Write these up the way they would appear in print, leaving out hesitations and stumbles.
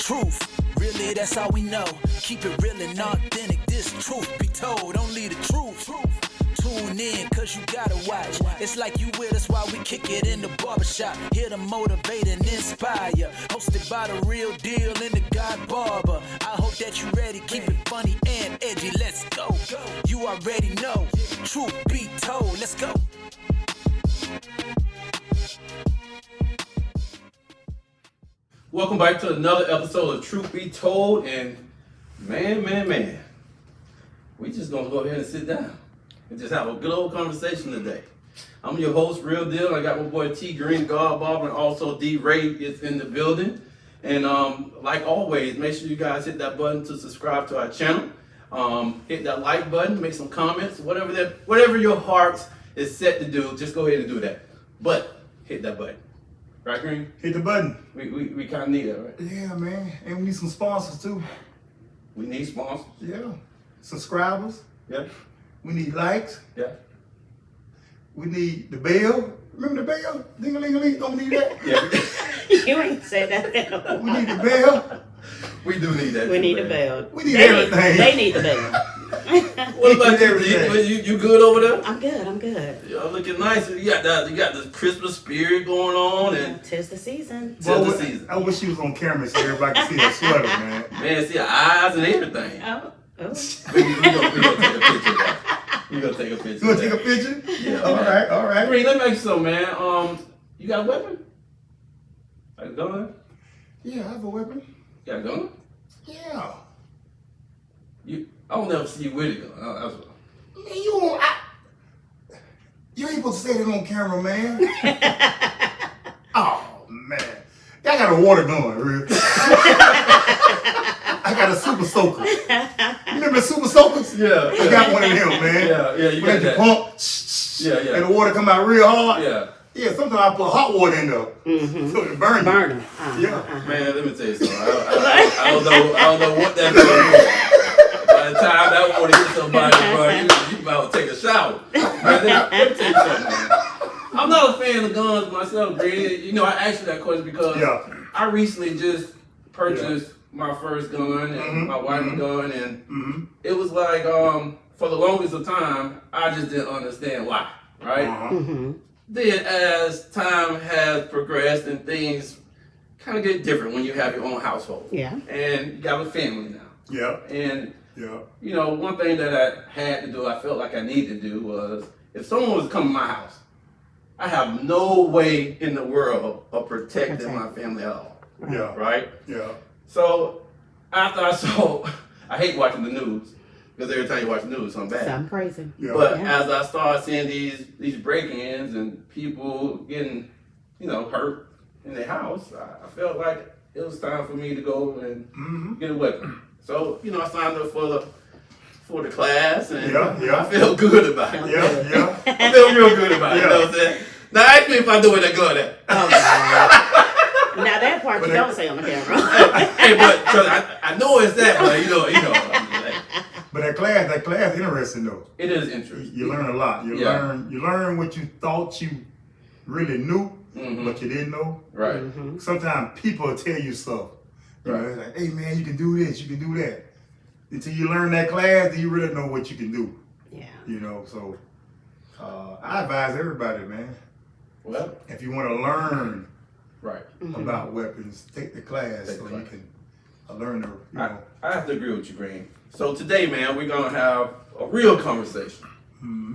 truth. Really, that's all we know. Keep it real and authentic. This truth be told. Only the truth. Tune in, cause you gotta watch. It's like you with us while we kick it in the barbershop. Here to motivate and inspire. Hosted by the real deal and the God Barber. I hope that you ready. Keep it funny and edgy. Let's go. You already know. Truth be told. Let's go. Welcome back to another episode of Troof Be Told, and man, we just gonna go ahead and sit down and just have a good old conversation today. I'm your host, Real Deal. I got my boy T Green, God Bob, and also D Ray is in the building. And like always, make sure you guys hit that button to subscribe to our channel. Hit that like button, make some comments, whatever your heart is set to do, just go ahead and do that. But hit that button. Right, Green? Hit the button. We kind of need that, right? Yeah, man. And we need some sponsors too. We need sponsors. Yeah. Subscribers. Yeah. We need likes. Yeah. We need the bell. Remember the bell? Ding-a-ling-a-ling. Don't we need that? Yeah. You ain't said that. We need the bell. We do need that. We too, need man. a bell. We need everything. They need the bell. What about you, everything. D? You good over there? I'm good. Y'all looking nice. You got the Christmas spirit going on, and Tis the season. Tis the season. I wish she was on camera so everybody could see her sweater, man. Man, see her eyes and everything. Oh. We gonna take a picture of that. We gonna take a picture. You want of to take a that. picture? Yeah. All right. Green, let me ask you something, man. You got a weapon? Like a gun? Yeah, I have a weapon. You got a gun? Yeah. I don't never see you with a gun. That's what. Man, you ain't supposed to say that on camera, man. Oh, man. I got a water gun, real. I got a super soaker. Remember the super soakers? Yeah. I got one of them, man. Yeah, you when got that. Pump, Yeah. and the water come out real hard. Yeah. Yeah, sometimes I put hot water in there. So it burn you. Burn them. Yeah. Man, let me tell you something. I don't know what that's gonna do. By the time that water hits somebody, bro, you about to take a shower. Man, let me tell you something, man. I'm not a fan of guns myself, Grady. You know, I asked you that question because I recently just purchased my first gun and my wife's gun, and it was like for the longest of time, I just didn't understand why, right? Then as time has progressed and things kind of get different when you have your own household. Yeah. And you got a family now. Yeah. And, Yeah. you know, one thing that I had to do, I felt like I needed to do was, if someone was to come to my house, I have no way in the world of protecting my family at all. Yeah. Right? Yeah. So after I hate watching the news, because every time you watch the news, something bad. Something crazy. Yeah. But as I started seeing these break-ins and people getting, hurt in their house, I felt like it was time for me to go and get a weapon. So, I signed up for the class, and I feel good about it. Yeah. I feel real good about it. You know what I'm saying? Now ask me if I know where that gun at. Oh, God. Now that part you don't say on the camera. Hey, but cause I know it's that, but you know. But that class interesting though. It is interesting. You learn a lot. You learn what you thought you really knew, but you didn't know. Right. Sometimes people will tell you stuff. You know, it's like, hey man, you can do this, you can do that. Until you learn that class, then you really know what you can do. Yeah. So I advise everybody, man. Well, if you want to learn about weapons, take the class you can learn the. I have to agree with you, Green. So today, man, we're gonna have a real conversation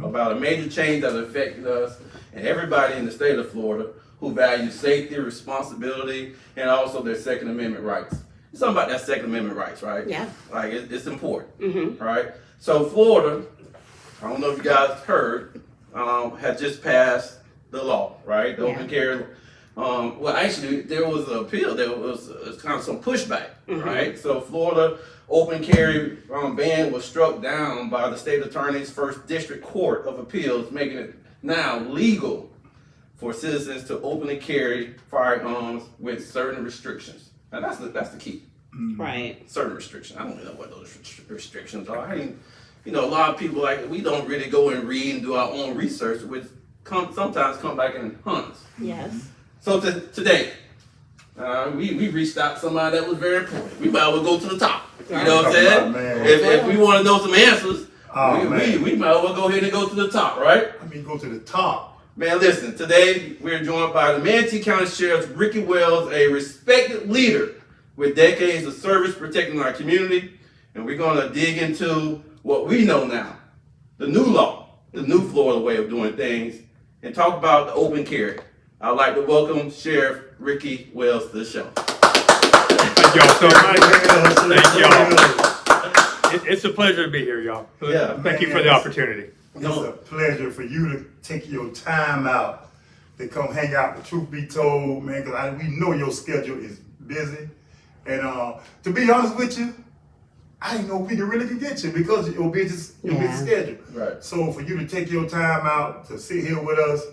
about a major change that affected us and everybody in the state of Florida who value safety, responsibility, and also their Second Amendment rights. It's something about that Second Amendment rights, right? Yeah. Like it's important, right? So Florida, I don't know if you guys heard, had just passed the law, right? The open carry. Well, actually, there was an appeal. There was kind of some pushback, right? So Florida open carry ban was struck down by the state attorney's first district court of appeals, making it now legal for citizens to openly carry firearms with certain restrictions. And that's the key. Right. Certain restrictions. I don't know what those restrictions are. I mean, a lot of people, we don't really go and read and do our own research, which sometimes come back and hunt us. Yes. So today, We reached out to somebody that was very important. We might as well go to the top. You know what I'm Oh, saying? man. If we want to know some answers, man. we might as well go ahead and go to the top, right? I mean, go to the top. Man, listen, today we're joined by the Manatee County Sheriff Ricky Wells, a respected leader with decades of service protecting our community. And we're going to dig into what we know now, the new law, the new Florida way of doing things, and talk about the open carry. I'd like to welcome Sheriff Ricky Wells to the show. Thank y'all so much. Thank y'all. It's a pleasure to be here, y'all. Yeah. Thank you for the opportunity. It's a pleasure for you to take your time out to come hang out with Troof Be Told, man, because we know your schedule is busy. And to be honest with you, I didn't know we really could get you because of your busy schedule. Right. So for you to take your time out to sit here with us,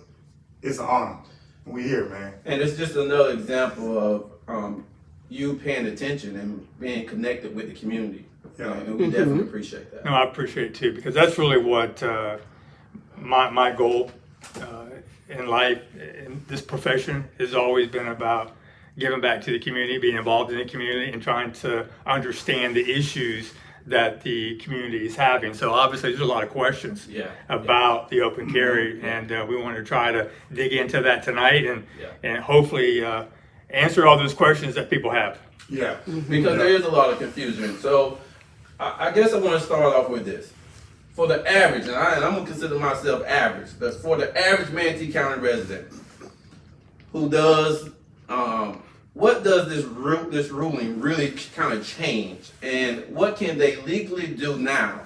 it's an honor. We're here, man. And it's just another example of you paying attention and being connected with the community. Yeah. And we definitely appreciate that. No, I appreciate it too, because that's really what my goal in life, in this profession, has always been about giving back to the community, being involved in the community, and trying to understand the issues that the community is having. So obviously there's a lot of questions about the open carry, and we want to try to dig into that tonight and hopefully answer all those questions that people have. Yeah. Because there is a lot of confusion. So I guess I want to start off with this. For the average, and I'm going to consider myself average, but for the average Manatee County resident who does, what does this ruling really kind of change? And what can they legally do now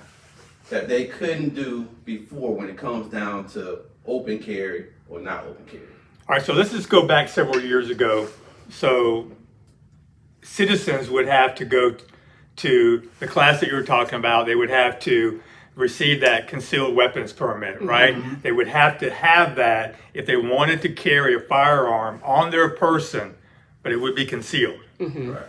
that they couldn't do before when it comes down to open carry or not open carry? All right, so let's just go back several years ago. So citizens would have to go to the class that you were talking about. They would have to receive that concealed weapons permit, right? Mm-hmm. They would have to have that if they wanted to carry a firearm on their person, but it would be concealed. Mm-hmm. Right.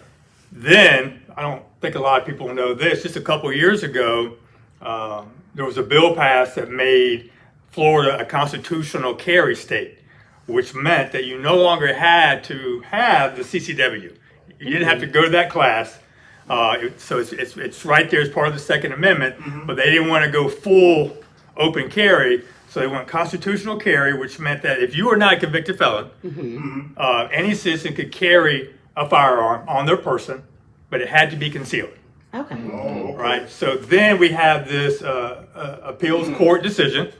Then, I don't think a lot of people know this, just a couple of years ago, there was a bill passed that made Florida a constitutional carry state, which meant that you no longer had to have the CCW. You didn't have to go to that class. So it's right there as part of the Second Amendment, but they didn't want to go full open carry, so they went constitutional carry, which meant that if you were not a convicted felon, any citizen could carry a firearm on their person, but it had to be concealed. Okay. Oh, okay. Right. So then we have this appeals court decision,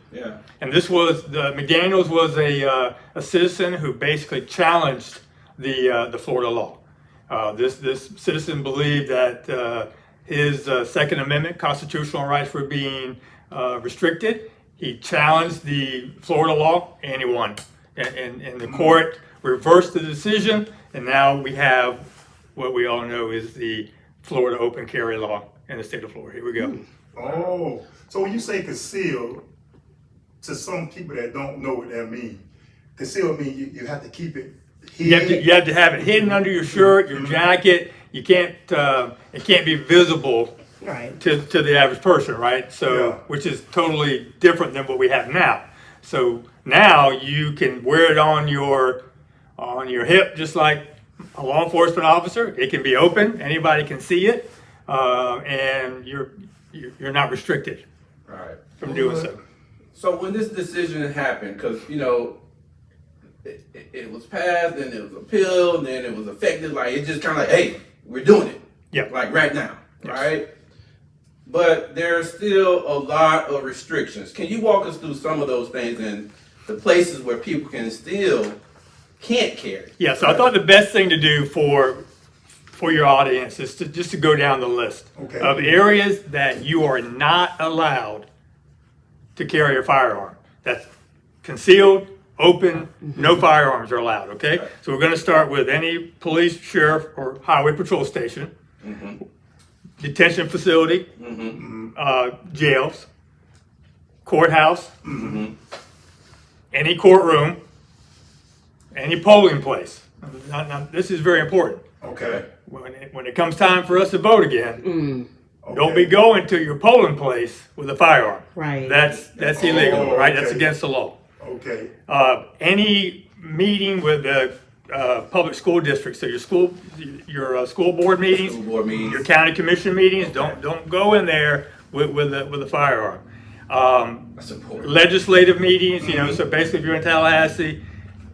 and this was McDaniels was a citizen who basically challenged the Florida law. This citizen believed that his Second Amendment constitutional rights were being restricted. He challenged the Florida law, and he won. And the court reversed the decision, and now we have what we all know is the Florida open carry law in the state of Florida. Here we go. Oh, so when you say concealed, to some people that don't know what that means, concealed means you have to keep it hidden. You have to have it hidden under your shirt, your jacket. You can't. It can't be visible to the average person, right? So, which is totally different than what we have now. So now you can wear it on your hip, just like a law enforcement officer. It can be open; anybody can see it, and you're not restricted from doing so. So when this decision happened, because it was passed, and it was appealed, and then it was effective. Like it just kind of like, hey, we're doing it. Yeah. Like right now, right? But there's still a lot of restrictions. Can you walk us through some of those things and the places where people can't carry? Yeah. So I thought the best thing to do for your audience is to go down the list of areas that you are not allowed to carry a firearm. That's concealed, open, no firearms are allowed, okay? Right. So we're going to start with any police, sheriff, or highway patrol station, detention facility, jails, courthouse, any courtroom, any polling place. Now, this is very important. Okay. When it comes time for us to vote again, don't be going to your polling place with a firearm. Right. That's illegal, right? That's against the law. Okay. Any meeting with the public school districts. So your school board meetings, School board meetings. your county commission meetings. Don't go in there with a firearm. That's important. Legislative meetings, so basically if you're in Tallahassee,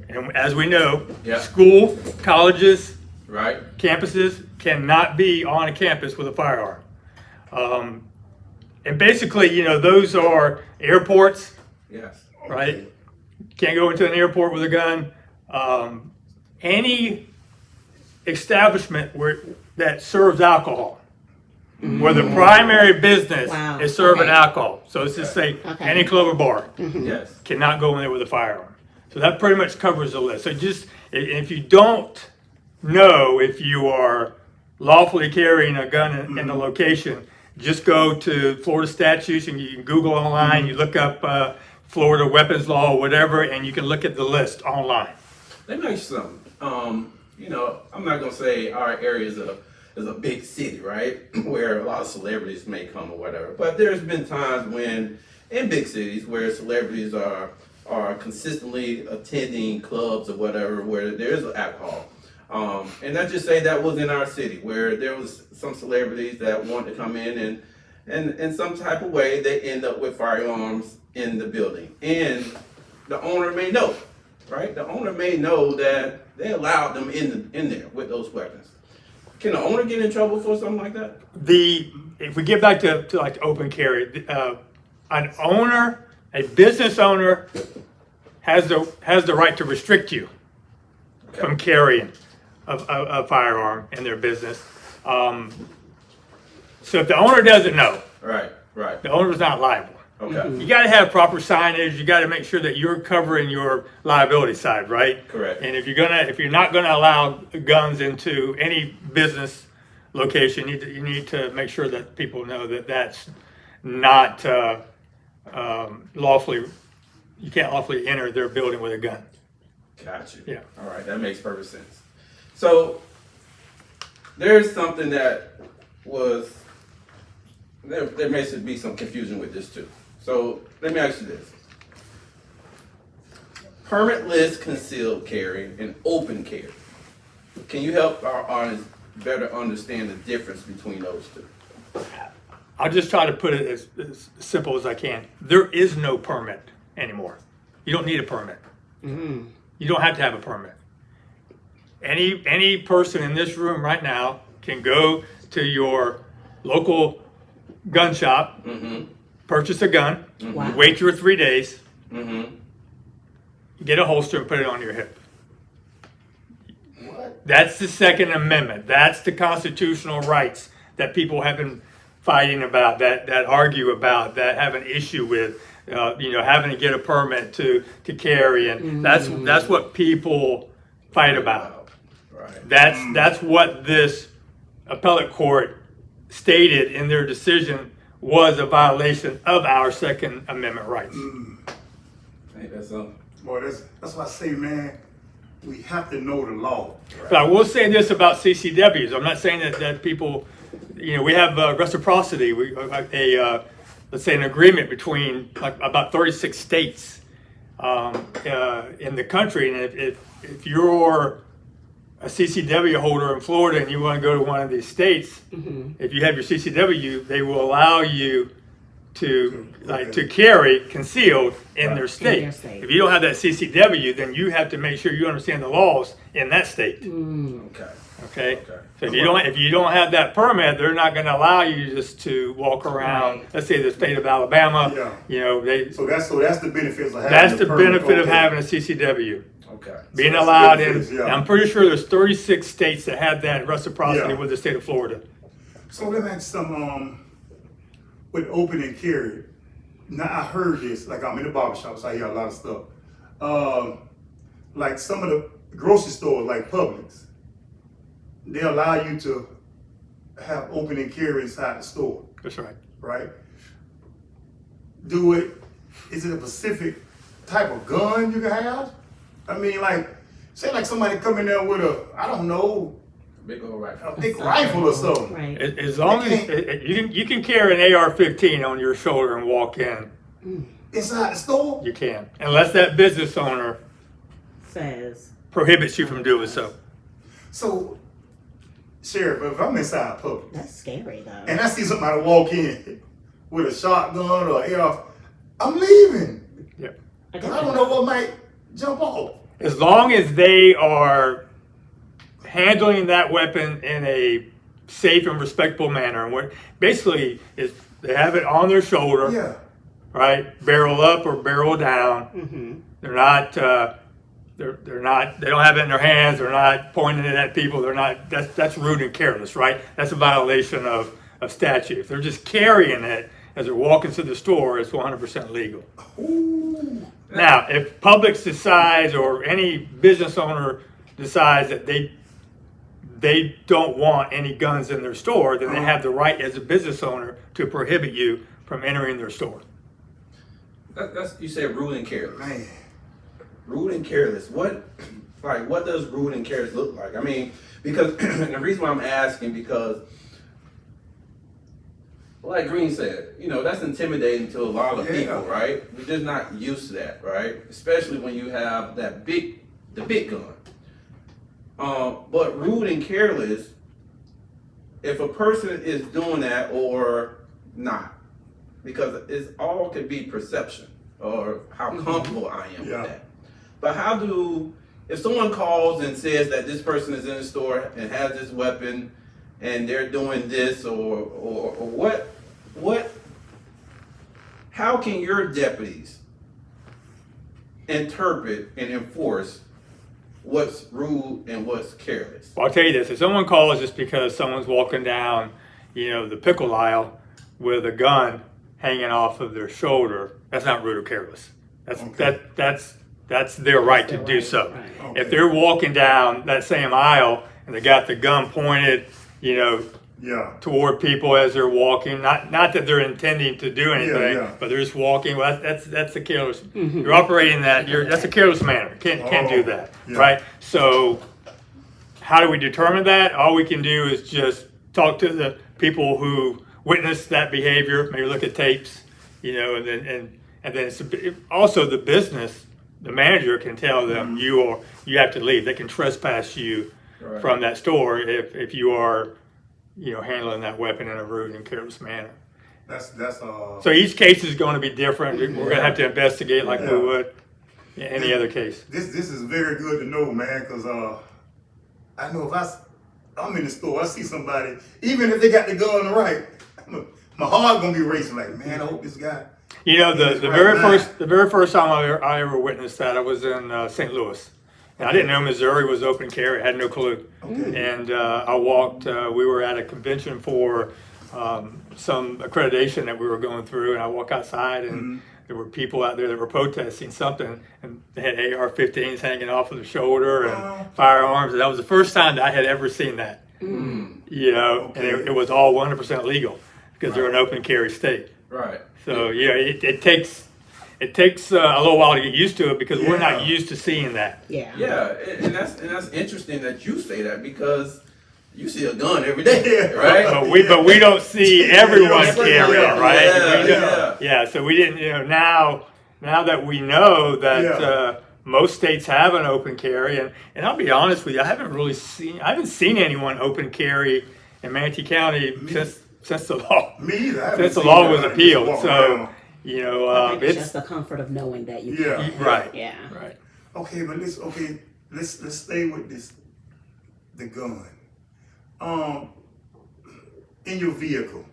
and as we know, Yeah. school, colleges, Right. campuses cannot be on a campus with a firearm. And basically, those are airports, Yes. right? Can't go into an airport with a gun. Any establishment that serves alcohol, where the primary business Wow. is serving Okay. alcohol. So let's just say Okay. any club or bar Yes. cannot go in there with a firearm. So that pretty much covers the list. So just, if you don't know if you are lawfully carrying a gun in a location, just go to Florida statutes and you can Google online, you look up Florida weapons law or whatever, and you can look at the list online. Let me ask you something. I'm not gonna say our area is a big city, right, where a lot of celebrities may come or whatever. But there's been times when in big cities where celebrities are consistently attending clubs or whatever where there is alcohol. And I just say that was in our city where there was some celebrities that wanted to come in and in some type of way they end up with firearms in the building. And the owner may know, right? The owner may know that they allowed them in there with those weapons. Can the owner get in trouble for something like that? If we get back to like open carry, a business owner has the right to restrict you from carrying a firearm in their business. So if the owner doesn't know, Right. the owner's not liable. Okay. You got to have proper signage. You got to make sure that you're covering your liability side, right? Correct. And if you're not gonna allow guns into any business location, you need to make sure that people know that that's not lawfully. You can't lawfully enter their building with a gun. Got you. Yeah. All right, that makes perfect sense. So there's something that was there may be some confusion with this too. So let me ask you this: permitless concealed carry and open carry. Can you help our audience better understand the difference between those two? I'll just try to put it as simple as I can. There is no permit anymore. You don't need a permit. You don't have to have a permit. Any person in this room right now can go to your local gun shop, purchase a gun, Wow. wait 2 or 3 days, get a holster and put it on your hip. What? That's the Second Amendment. That's the constitutional rights that people have been fighting about, that argue about, that have an issue with, having to get a permit to carry, and that's what people fight about. Right. That's what this appellate court stated in their decision was a violation of our Second Amendment rights. Ain't that something? Boy, that's why I say, man, we have to know the law. But I will say this about CCWs. I'm not saying that people, we have reciprocity. Let's say an agreement between about 36 states in the country, and if you're a CCW holder in Florida and you want to go to one of these states, if you have your CCW, they will allow you to carry concealed in their state. their state. If you don't have that CCW, then you have to make sure you understand the laws in that state. Okay. Okay. So if you don't have that permit, they're not going to allow you just to walk around. Right. Let's say the state of Alabama. Yeah. So that's the benefits of having That's the permit. benefit of Okay. having a CCW. Okay. Being that's the allowed benefits, in. yeah. I'm pretty sure there's 36 states that have that reciprocity Yeah. with the state of Florida. So let me ask some with open and carry. Now I heard this, like I'm in the barbershop, so I hear a lot of stuff. Like some of the grocery stores, like Publix, they allow you to have open and carry inside the store, That's right. right? Is it a specific type of gun you can have? I mean, say somebody come in there with a Big old rifle. a big rifle or something. Right. As long as you can carry an AR-15 on your shoulder and walk in, Inside the store? you can, unless that business owner Says. prohibits you from doing so. So, Sheriff, if I'm inside public That's scary though. and I see somebody walk in with a shotgun or AR, I'm leaving. Yeah. I 'Cause got I don't you. know what might jump off. As long as they are handling that weapon in a safe and respectable manner, and what basically is they have it on their shoulder, Yeah. right, barrel up or barrel down. Mm-hmm. They're not. They're not. They don't have it in their hands. They're not pointing it at people. They're not. That's rude and careless, right? That's a violation of statute. If they're just carrying it as they're walking to the store, it's 100% legal. Ooh. Now, if Publix decides or any business owner decides that they don't want any guns in their store, then they have the right as a business owner to prohibit you from entering their store. That's you said rude and careless. Man. Rude and careless. What does rude and careless look like? I mean, because and the reason why I'm asking because, like Green said, that's intimidating to a lot of people, right? We're just not used to that, right? Especially when you have the big gun. But rude and careless, if a person is doing that or not, because it's all could be perception or how comfortable I am with that. But if someone calls and says that this person is in the store and has this weapon and they're doing this or what, how can your deputies interpret and enforce what's rude and what's careless? Well, I'll tell you this: if someone calls just because someone's walking down, the pickle aisle with a gun hanging off of their shoulder, that's not rude or careless. That's their right to do so. Right. Okay. If they're walking down that same aisle and they got the gun pointed, toward people as they're walking, not that they're intending to do anything, but they're just walking. Well, that's a careless. You're operating that's a careless manner. Can't do that, right? So, how do we determine that? All we can do is just talk to the people who witnessed that behavior. Maybe look at tapes, and then it's also the business. The manager can tell them you have to leave. They can trespass you from that store if you are handling that weapon in a rude and careless manner. So each case is going to be different. We're going to have to investigate like we would any other case. This is very good to know, man, because I know if I'm in the store, I see somebody, even if they got the gun right, my heart gonna be racing. Like, man, I hope this guy. The very first time I ever witnessed that, I was in St. Louis. And I didn't know Missouri was open carry. I had no clue. Okay. And I walked. We were at a convention for some accreditation that we were going through, and I walked outside, and there were people out there that were protesting something, and they had AR-15s hanging off of their shoulder and firearms. And that was the first time that I had ever seen that. And it was all 100% legal because they're an open carry state. Right. So it takes a little while to get used to it because we're not used to seeing that. Yeah. Yeah, and that's interesting that you say that because you see a gun every day, right? But we don't see everyone carrying, right? So we didn't. Now that we know that most states have an open carry, and I'll be honest with you, I haven't seen anyone open carry in Manatee County since the law. Me either. Since the law was appealed, so around. I think it's just the comfort of knowing that you can. right. Yeah. Right. Okay, but let's stay with the gun. In your vehicle,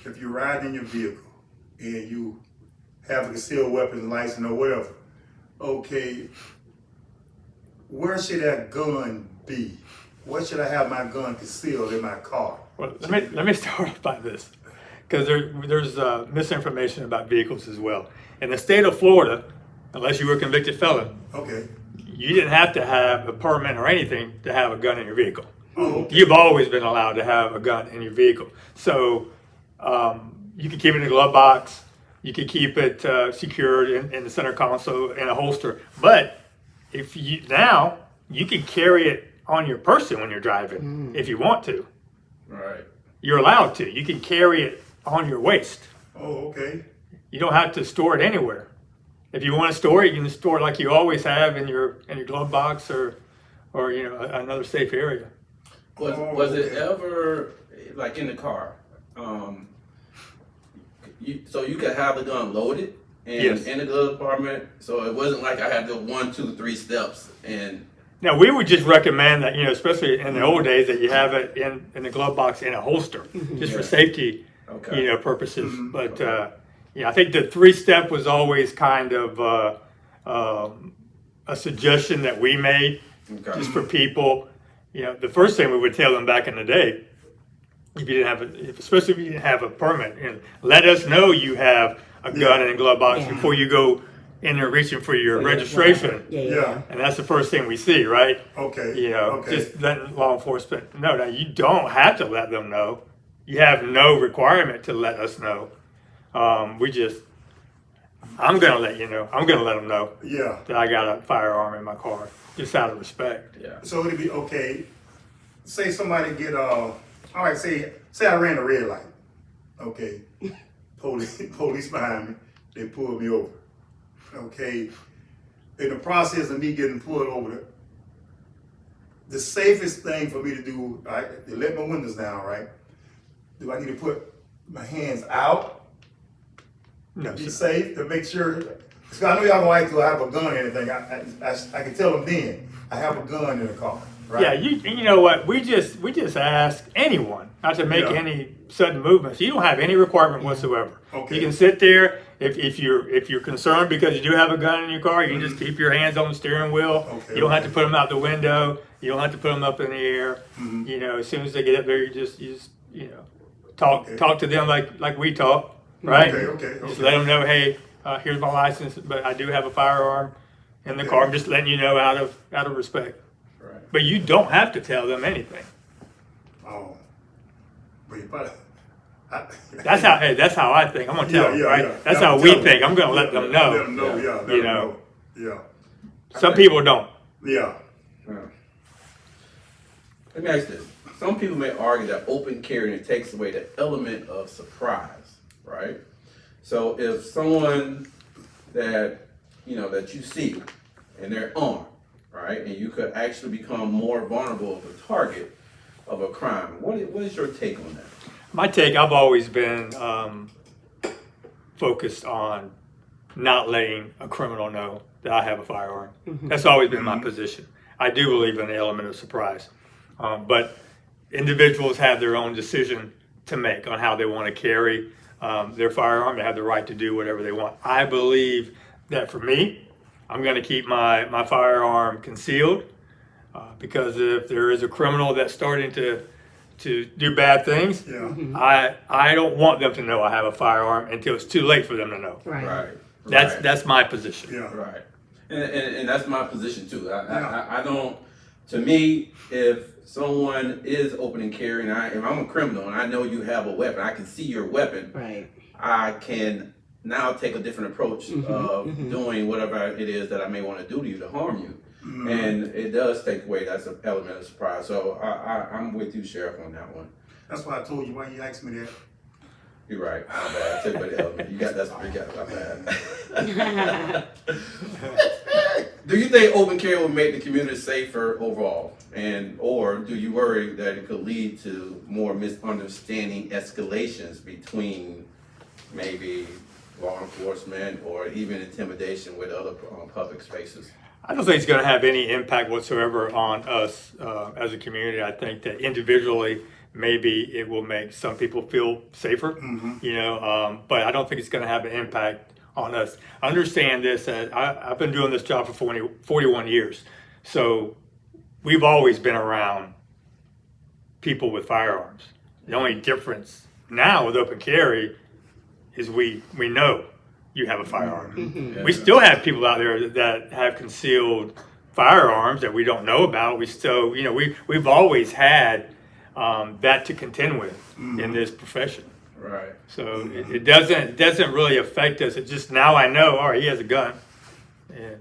if you ride in your vehicle and you have a concealed weapons license or whatever, okay, where should that gun be? Where should I have my gun concealed in my car? Well, let me start off by this, because there's misinformation about vehicles as well. In the state of Florida, unless you were a convicted felon, Okay. you didn't have to have a permit or anything to have a gun in your vehicle. Oh, okay. You've always been allowed to have a gun in your vehicle. So you can keep it in a glove box. You can keep it secured in the center console in a holster. But now you can carry it on your person when you're driving if you want to. Right. You're allowed to. You can carry it on your waist. Oh, okay. You don't have to store it anywhere. if you want to store it, you can store it like you always have in your glove box or another safe area. Was it ever like in the car? So you could have the gun loaded and Yes. in the glove compartment, so it wasn't like I had to 1, 2, 3 steps and. Now, we would just recommend that, especially in the old days, that you have it in the glove box in a holster, just for Yeah. safety, Okay. purposes. But, I think the 3-step was always kind of a suggestion that we made Okay. just for people. The first thing we would tell them back in the day, if you didn't have especially if you didn't have a permit, let us know you have a gun in a glove box Yeah. before you go in there reaching for your registration. Yeah. And that's the first thing we see, right? Okay. Okay. Just letting law enforcement know. Now, you don't have to let them know. You have no requirement to let us know. I'm going to let you know. I'm going to let them know Yeah. that I got a firearm in my car, just out of respect. Yeah. So it'd be okay. Say somebody get all right. Say I ran a red light. Okay. Police behind me. They pulled me over. Okay. In the process of me getting pulled over, the safest thing for me to do, to let my windows down, right? Do I need to put my hands out? No, Be sir. safe to make sure. Cause I know y'all gonna ask, do I have a gun or anything? I can tell them then I have a gun in the car. Right? Yeah, you know what? We just ask anyone not to make Yeah. any sudden movements. You don't have any requirement whatsoever. Okay. You can sit there if you're concerned because you do have a gun in your car. You can just keep your hands on the steering wheel. Okay, You don't have okay. to put them out the window. You don't have to put them up in the air. As soon as they get up there, you just talk Okay. talk to them like we talk, right? Okay. Just let them know, hey, here's my license, but I do have a firearm in the Okay. car. I'm just letting you know out of respect. Right. But you don't have to tell them anything. Oh. But That's how I think. I'm gonna tell them, right? Yeah. That's Yeah, how tell we them. think. I'm gonna let them know. Let them know. Yeah. Let You them know. know. Some people don't. Yeah. Yeah. Let me ask this. Some people may argue that open carrying takes away the element of surprise, right? So if someone that that you see and they're armed, right, and you could actually become more vulnerable of a target of a crime, what is your take on that? My take, I've always been focused on not letting a criminal know that I have a firearm. That's always been my position. I do believe in the element of surprise. But individuals have their own decision to make on how they want to carry their firearm. They have the right to do whatever they want. I believe that for me, I'm going to keep my firearm concealed because if there is a criminal that's starting to do bad things, Yeah. I don't want them to know I have a firearm until it's too late for them to know. Right. That's my position. Yeah. Right. And that's my position too. I don't. To me, if someone is open and carrying, if I'm a criminal and I know you have a weapon, I can see your weapon. Right. I can now take a different approach of doing whatever it is that I may want to do to you to harm you. And it does take away that element of surprise. So I'm with you, Sheriff, on that one. That's why I told you why you asked me that. You're right. My bad. I took away the element. You got my bad. Do you think open carry will make the community safer overall? Or do you worry that it could lead to more misunderstanding escalations between maybe law enforcement or even intimidation with other public spaces? I don't think it's going to have any impact whatsoever on us as a community. I think that individually, maybe it will make some people feel safer, but I don't think it's going to have an impact on us. Understand this, I've been doing this job for 41 years. So we've always been around people with firearms. The only difference now with open carry is we know you have a firearm. We still have people out there that have concealed firearms that we don't know about. We still, we've always had that to contend with in this profession. Right. So it doesn't really affect us. It's just now I know, all right, he has a gun. And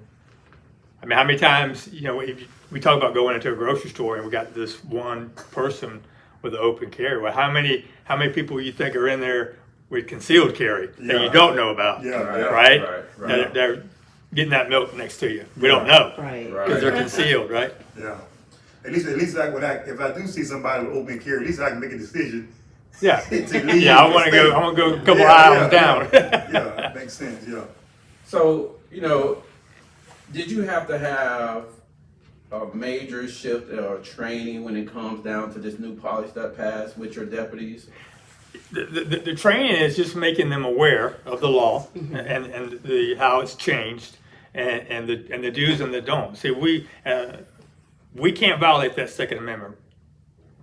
I mean, how many times, if we talk about going into a grocery store and we got this one person with an open carry. Well, how many people you think are in there with concealed carry that you don't know about? Yeah. Right? Right. That getting that milk next to you. We don't know Right. because they're concealed, right? Yeah. At least like if I do see somebody with open carry, at least I can make a decision. Yeah. To leave Yeah, I and want to stay. go. I want to go a couple Yeah, aisles yeah, down. Yeah, makes sense. Yeah. So, did you have to have a major shift or training when it comes down to this new policy that passed with your deputies? The training is just making them aware of the law and the how it's changed and the do's and the don'ts. See, we can't violate that Second Amendment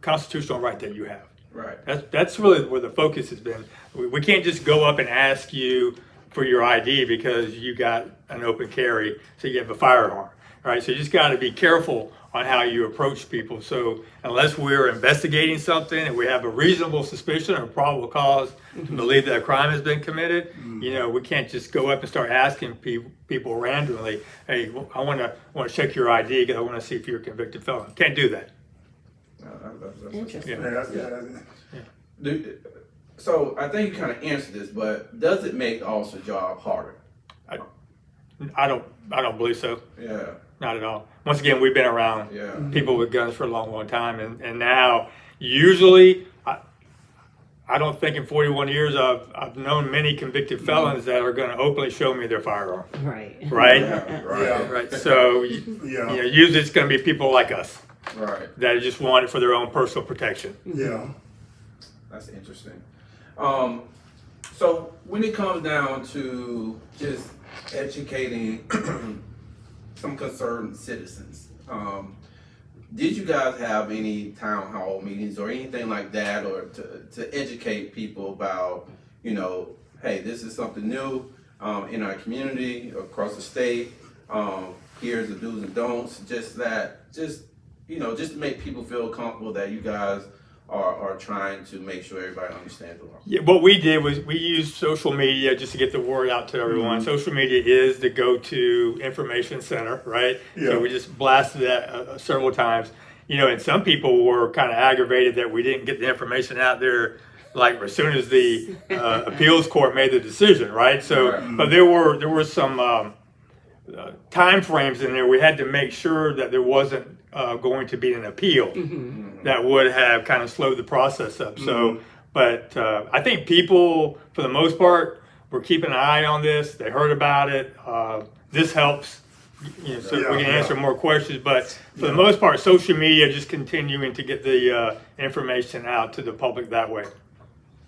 constitutional right that you have. Right. That's really where the focus has been. We can't just go up and ask you for your ID because you got an open carry, so you have a firearm, right? So you just got to be careful on how you approach people. So unless we're investigating something and we have a reasonable suspicion or probable cause to believe that a crime has been committed, we can't just go up and start asking people randomly, hey, I want to check your ID because I want to see if you're a convicted felon. Can't do that. Interesting. Yeah. So I think you kind of answered this, but does it make the officer's job harder? I don't believe so. Yeah. Not at all. Once again, we've been around Yeah. people with guns for a long time, and now usually I don't think in 41 years I've known many convicted felons that are going to openly show me their firearm. Right. Right. Yeah, right. Yeah. Right. So usually it's going to be people like us Right. that just want it for their own personal protection. Yeah. That's interesting. So when it comes down to just educating some concerned citizens, did you guys have any town hall meetings or anything like that, or to educate people about, hey, this is something new in our community across the state. Here's the do's and don'ts. Just to make people feel comfortable that you guys are trying to make sure everybody understands the law. Yeah, what we did was we used social media just to get the word out to everyone. Social media is the go-to information center, right? Yeah. So we just blasted that several times. And some people were kind of aggravated that we didn't get the information out there like as soon as the appeals court made the decision, right? So, but there were some time frames in there. We had to make sure that there wasn't going to be an appeal that would have kind of slowed the process up. So, but I think people, for the most part, were keeping an eye on this. They heard about it. This helps, so we can answer more questions. But for the most part, social media just continuing to get the information out to the public that way.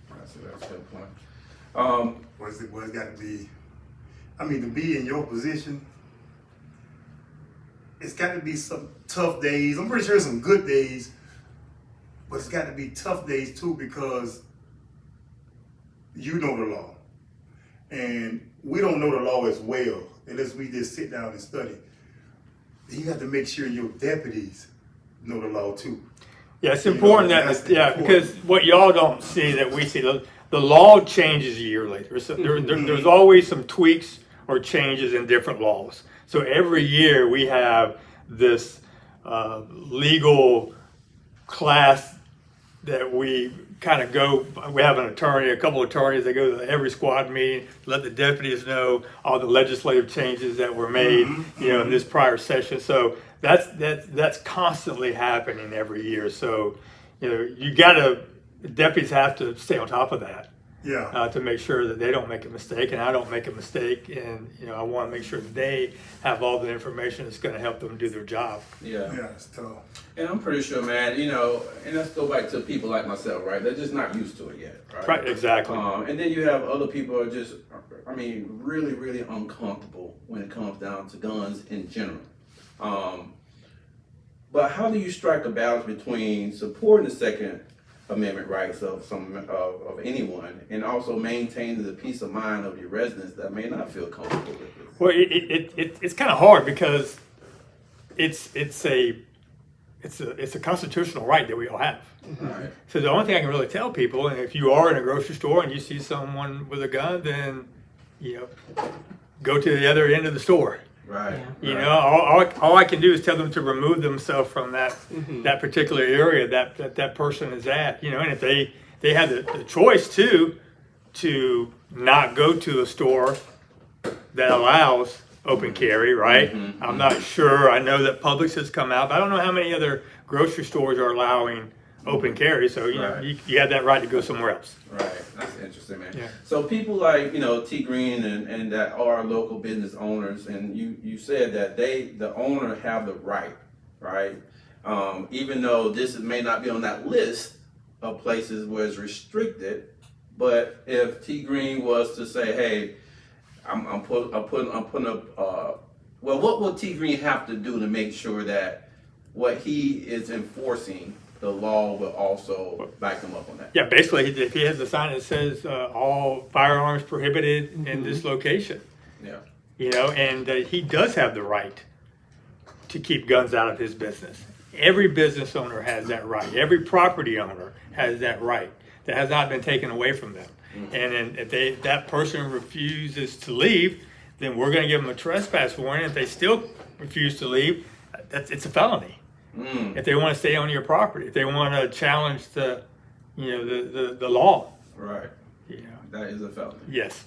That's a good point. What's got to be? To be in your position, it's got to be some tough days. I'm pretty sure some good days, but it's got to be tough days too, because you know the law, and we don't know the law as well unless we just sit down and study. You have to make sure your deputies know the law too. Yeah, it's important because what y'all don't see that we see, the law changes yearly. There's always some tweaks or changes in different laws. So every year we have this legal class that we kind of go. We have a couple of attorneys that go to every squad meeting, let the deputies know all the legislative changes that were made, in this prior session. So that's constantly happening every year. So, deputies have to stay on top of that. Yeah. To make sure that they don't make a mistake and I don't make a mistake, and I want to make sure they have all the information that's going to help them do their job. Yeah. Yeah, it's tough. And I'm pretty sure, man, and let's go back to people like myself, right? They're just not used to it yet, right? Right, exactly. And then you have other people who are just, really, really uncomfortable when it comes down to guns in general. But how do you strike a balance between supporting the Second Amendment rights of anyone, and also maintaining the peace of mind of your residents that may not feel comfortable with it? Well, it's kind of hard because it's a constitutional right that we all have. Right. So the only thing I can really tell people, and if you are in a grocery store and you see someone with a gun, then go to the other end of the store. Right. All I can do is tell them to remove themselves from that particular area that person is at. And if they have the choice to not go to a store that allows open carry, right? I'm not sure. I know that Publix has come out, but I don't know how many other grocery stores are allowing open carry. So you know, Right. you have that right to go somewhere else. Right, that's interesting, man. Yeah. So people like T Green and that are local business owners, and you said that the owner have the right? Even though this may not be on that list of places where it's restricted, but if T Green was to say, hey, I'm putting up. Well, what will T Green have to do to make sure that what he is enforcing, the law will also back him up on that? Yeah, basically, if he has a sign that says all firearms prohibited in this location, Yeah. you know, and he does have the right to keep guns out of his business. Every business owner has that right. Every property owner has that right. That has not been taken away from them. And then if that person refuses to leave, then we're going to give them a trespass warning. If they still refuse to leave, it's a felony. If they want to stay on your property, if they want to challenge the law. Right. You know. That is a felony. Yes.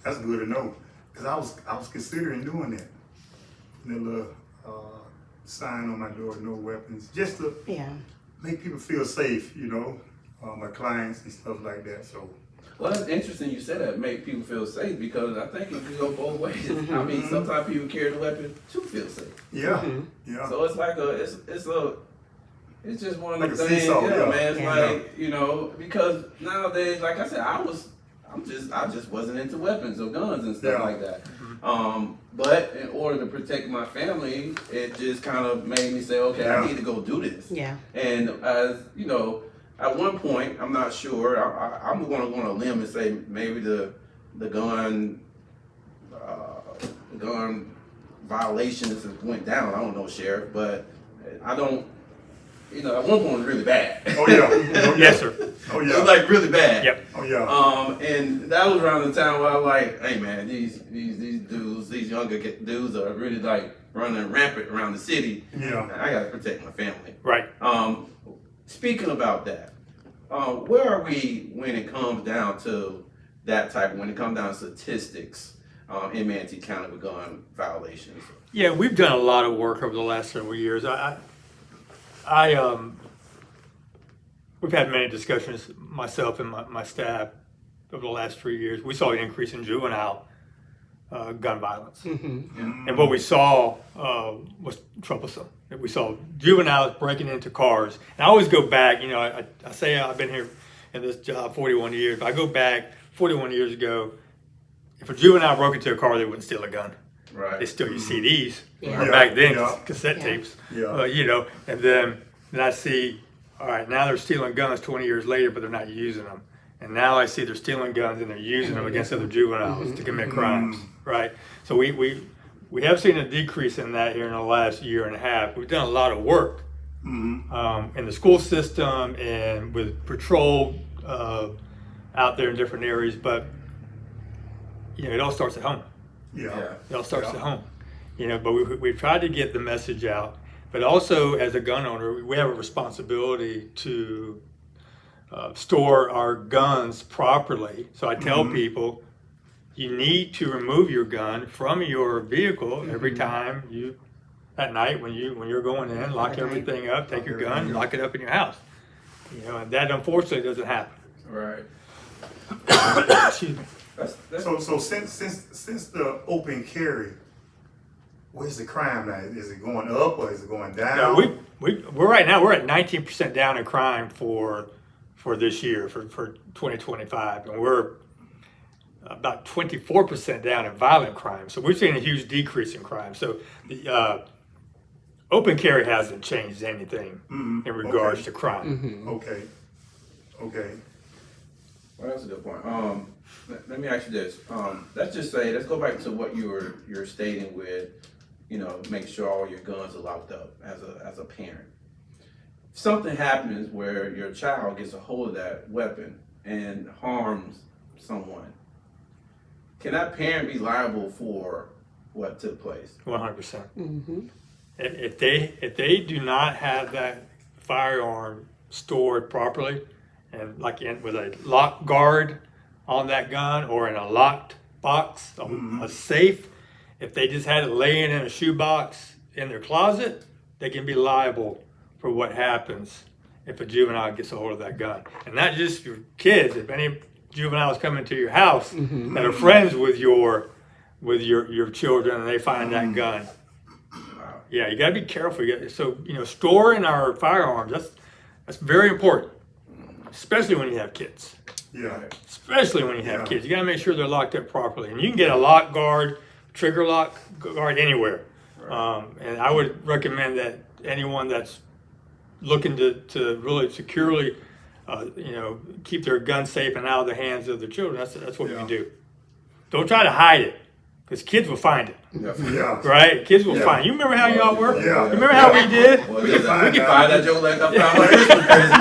That's good to know, because I was considering doing that. The little sign on my door, no weapons, just to make people feel safe, my clients and stuff like that. So. Well, that's interesting you said that, make people feel safe, because I think if you go both ways, I mean, sometimes people carry the weapon to feel safe. Yeah, yeah. So it's like it's just one of Like the a things, seesaw, yeah, yeah. man. It's Yeah. like, because nowadays, like I said, I just wasn't into weapons or guns and stuff Yeah. like that. But in order to protect my family, it just kind of made me say, okay, I need to go do this. Yeah. And as at one point, I'm not sure. I'm going to go on a limb and say maybe the gun violations went down. I don't know, Sheriff, but I don't. At one point it was really bad. Oh yeah. Yes, sir. Oh It yeah. was like really bad. Yep. Oh yeah. And that was around the time where I was like, hey man, these dudes, these younger dudes are really like running rampant around the city. Yeah. I gotta protect my family. Right. Speaking about that, where are we when it comes down to that when it comes down to statistics in Manatee County with gun violations? Yeah, we've done a lot of work over the last several years. We've had many discussions, myself and my staff, over the last 3 years. We saw an increase in juvenile gun violence. And what we saw was troublesome. We saw juveniles breaking into cars. And I always go back, I say I've been here in this job 41 years, but I go back 41 years ago, if a juvenile broke into a car, they wouldn't steal a gun. Right. They still use CDs, Yeah. or back then, Yeah. cassette tapes. Yeah. And then I see, all right, now they're stealing guns 20 years later, but they're not using them. And now I see they're stealing guns and they're using them against other juveniles to commit crimes, right? So we have seen a decrease in that here in the last year and a half. We've done a lot of work in the school system and with patrol out there in different areas, but it all starts at home. Yeah. It all starts at home, but we've tried to get the message out. But also, as a gun owner, we have a responsibility to store our guns properly. So I tell people, you need to remove your gun from your vehicle every time at night when you're going in, lock everything up, take your gun, lock it up in your house. And that unfortunately doesn't happen. Right. Excuse me. So since the open carry, where's the crime now? Is it going up or is it going down? No, we're right now we're at 19% down in crime for this year for 2025, and we're about 24% down in violent crime. So we're seeing a huge decrease in crime. So the open carry hasn't changed anything in regards to crime. Okay. Well, that's a good point. Let me ask you this. Let's go back to what you're stating with, make sure all your guns are locked up as a parent. If something happens where your child gets a hold of that weapon and harms someone, can that parent be liable for what took place? 100%. If they do not have that firearm stored properly, and with a lock guard on that gun or in a locked box, a safe, If they just had it laying in a shoebox in their closet, they can be liable for what happens if a juvenile gets a hold of that gun. And not just your kids, if any juveniles come into your house that are friends with your children and they find that gun. Yeah, you gotta be careful. So, storing our firearms, that's very important, especially when you have kids. Yeah. Especially when you have kids. You gotta make sure they're locked up properly. And you can get a lock guard, trigger lock guard anywhere. And I would recommend that anyone that's looking to really securely, keep their gun safe and out of the hands of their children, that's what you do. Don't try to hide it, because kids will find it. Yeah. Right? Kids will find it. You remember how y'all were? Yeah. You remember how we did? Well, we can find that joke like I found my Christmas present.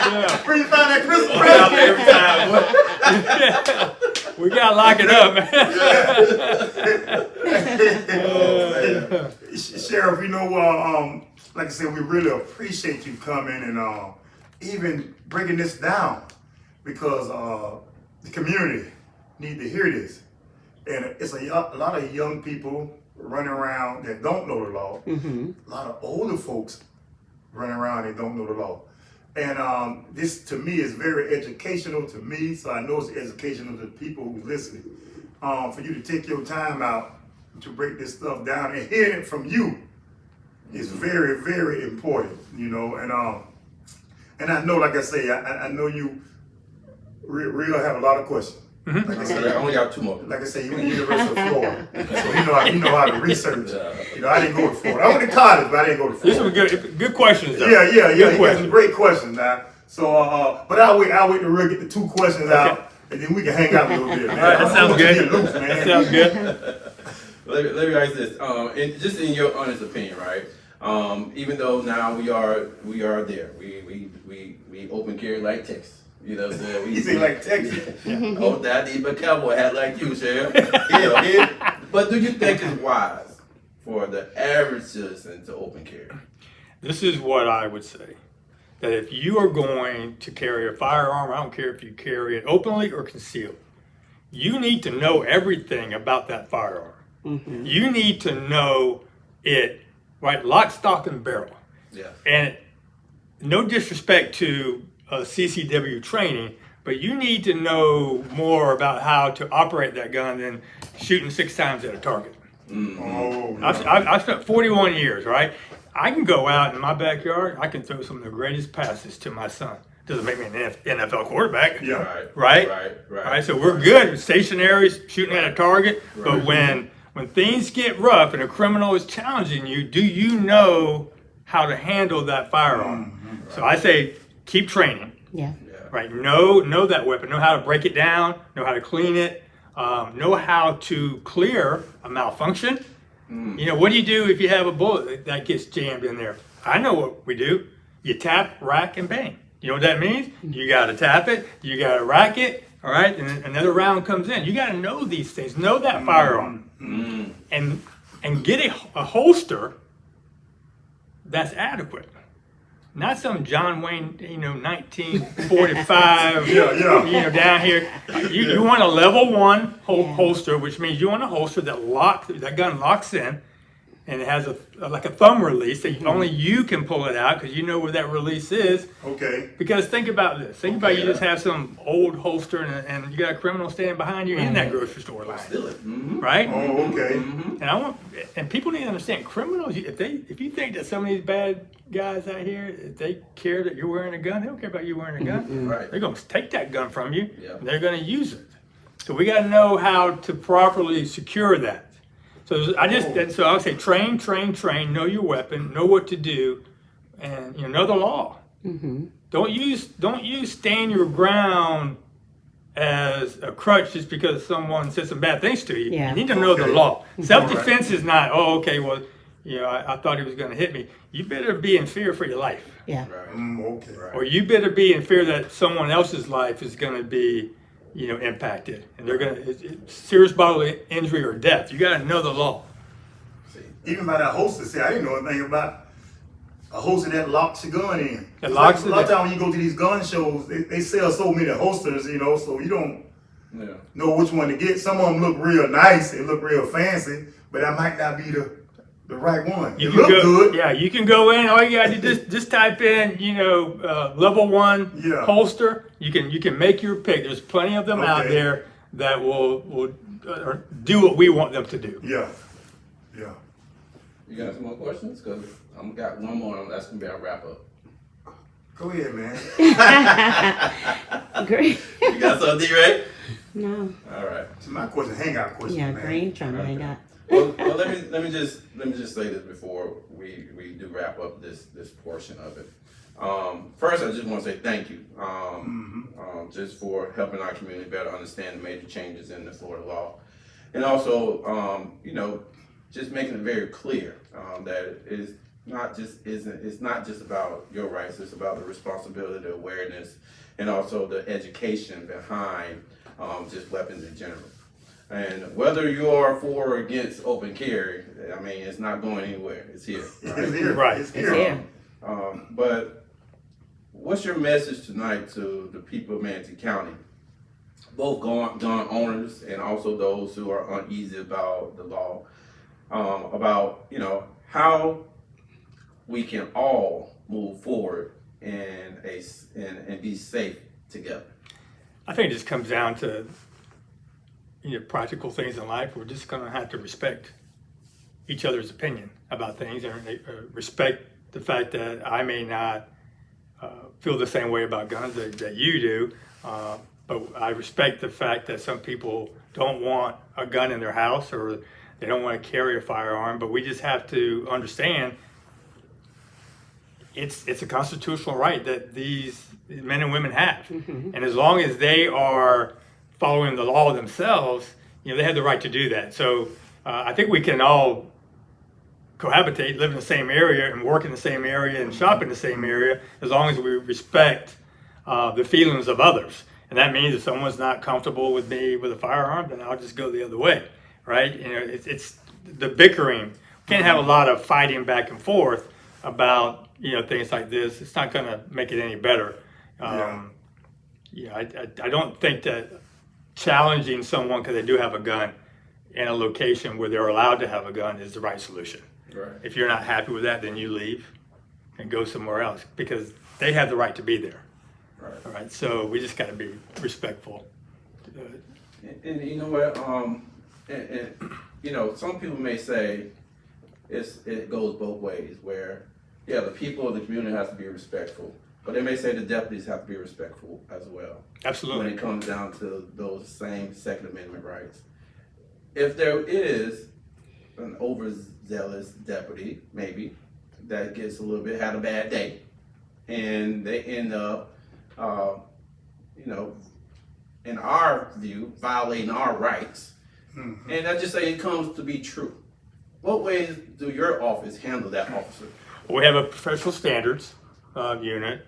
Yeah. Where you find that Christmas Out present? every time. What? We gotta lock it up, man. Sheriff, like I said, we really appreciate you coming and even breaking this down, because the community need to hear this. And it's a lot of young people running around that don't know the law. A lot of older folks running around that don't know the law. And this, to me, is very educational to me, so I know it's educational to the people who's listening. For you to take your time out to break this stuff down and hear it from you is very, very important, and I know, like I say, I know you real have a lot of questions. Like I said, I only got 2 more. like I say, you went to the University of Florida, so you know how to research. I didn't go to Florida. I went to college, but I didn't go to Florida. These were good questions, though. Yeah. Good You got questions. some great questions now. So, but I'll wait to really get the 2 questions out, and then we can hang out a little bit, man. All right, that sounds good. Get loose, man. That sounds good. Let me ask this. Just in your honest opinion, right? Even though now we are there, we open carry like Texas. You know what I'm saying? You say like Texas? Oh, that need a cowboy hat like you, Sheriff. But do you think it's wise for the average citizen to open carry? This is what I would say. That if you are going to carry a firearm, I don't care if you carry it openly or concealed, you need to know everything about that firearm. You need to know it, right, lock, stock, and barrel. Yeah. And no disrespect to CCW training, but you need to know more about how to operate that gun than shooting 6 times at a target. Oh, I've spent 41 years, right? I can go out in my backyard, I can throw some of the greatest passes to my son. Doesn't make me an NFL quarterback. yeah. Right? So we're good stationary, shooting at a target, but when things get rough and a criminal is challenging you, do you know how to handle that firearm? So I say keep training. Yeah. Right? Know that weapon, know how to break it down, know how to clean it, know how to clear a malfunction. What do you do if you have a bullet that gets jammed in there? I know what we do. You tap, rack, and bang. You know what that means? You got to tap it, you got to rack it, all right? And then another round comes in. You got to know these things, know that firearm, and get a holster that's adequate. Not some John Wayne, 1945, down here. You want a level 1 holster, which means you want a holster that gun locks in, and it has like a thumb release that only you can pull it out because you know where that release is. Okay. Because think about this. Think about you just have some old holster and you got a criminal standing behind you in that grocery store line. Steal it. Right? Oh, okay. And people need to understand, criminals, if you think that some of these bad guys out here, if they care that you're wearing a gun, they don't care about you wearing a gun. Right. They're going to take that gun from you, Yeah. and they're going to use it. So we got to know how to properly secure that. So I would say train, know your weapon, know what to do, and know the law. Don't use stand your ground as a crutch just because someone said some bad things to you. Yeah. You need to know the law. Self-defense is not, I thought he was going to hit me. You better be in fear for your life. Yeah. Right. Okay. Right. Or you better be in fear that someone else's life is going to be, impacted. And they're going to, serious bodily injury or death. You got to know the law. Even by that holster, see, I didn't know anything about a holster that locks your gun in. That locks a lot of times when you go to these gun shows, they sell so many holsters, so you don't. know which one to get. Some of them look real nice, they look real fancy, but that might not be the right one. You It can look go, good. Yeah, you can go in. All you gotta do just type in, level 1 Yeah. holster. You can make your pick. There's plenty of them out Okay. there that will do what we want them to do. Yeah. Yeah. You got some more questions? Because I'm got one more, and that's gonna be our wrap up. Go ahead, man. Green. You got something, D-Ray? No. All right. So my question, hangout question, Yeah, man. Green trying to hang out. Well, let me just say this before we do wrap up this portion of it. First, I just want to say thank you, just for helping our community better understand the major changes in the Florida law, and also, just making it very clear that it's not just about your rights. It's about the responsibility, the awareness, and also the education behind just weapons in general. And whether you are for or against open carry, I mean, it's not going anywhere. It's here. Right? It's here. Right. It's It's here. here. But what's your message tonight to the people of Manatee County, both gun owners and also those who are uneasy about the law, about how we can all move forward and be safe together? I think it just comes down to practical things in life. We're just going to have to respect each other's opinion about things and respect the fact that I may not feel the same way about guns that you do, but I respect the fact that some people don't want a gun in their house or they don't want to carry a firearm, but we just have to understand it's a constitutional right that these men and women have. And as long as they are following the law themselves, they have the right to do that. So I think we can all cohabitate, live in the same area and work in the same area and shop in the same area, as long as we respect the feelings of others. And that means if someone's not comfortable with me with a firearm, then I'll just go the other way, right? It's the bickering. We can't have a lot of fighting back and forth about things like this. It's not going to make it any better. I don't think that challenging someone because they do have a gun in a location where they're allowed to have a gun is the right solution. Right. If you're not happy with that, then you leave and go somewhere else because they have the right to be there. Right. All right. So we just got to be respectful. And you know what? Some people may say it goes both ways. Where the people of the community has to be respectful, but they may say the deputies have to be respectful as well. Absolutely. When it comes down to those same Second Amendment rights, if there is an overzealous deputy, maybe that gets had a bad day, and they end up, in our view, violating our rights, and I just say it comes to be true. What ways do your office handle that, officer? We have a professional standards unit.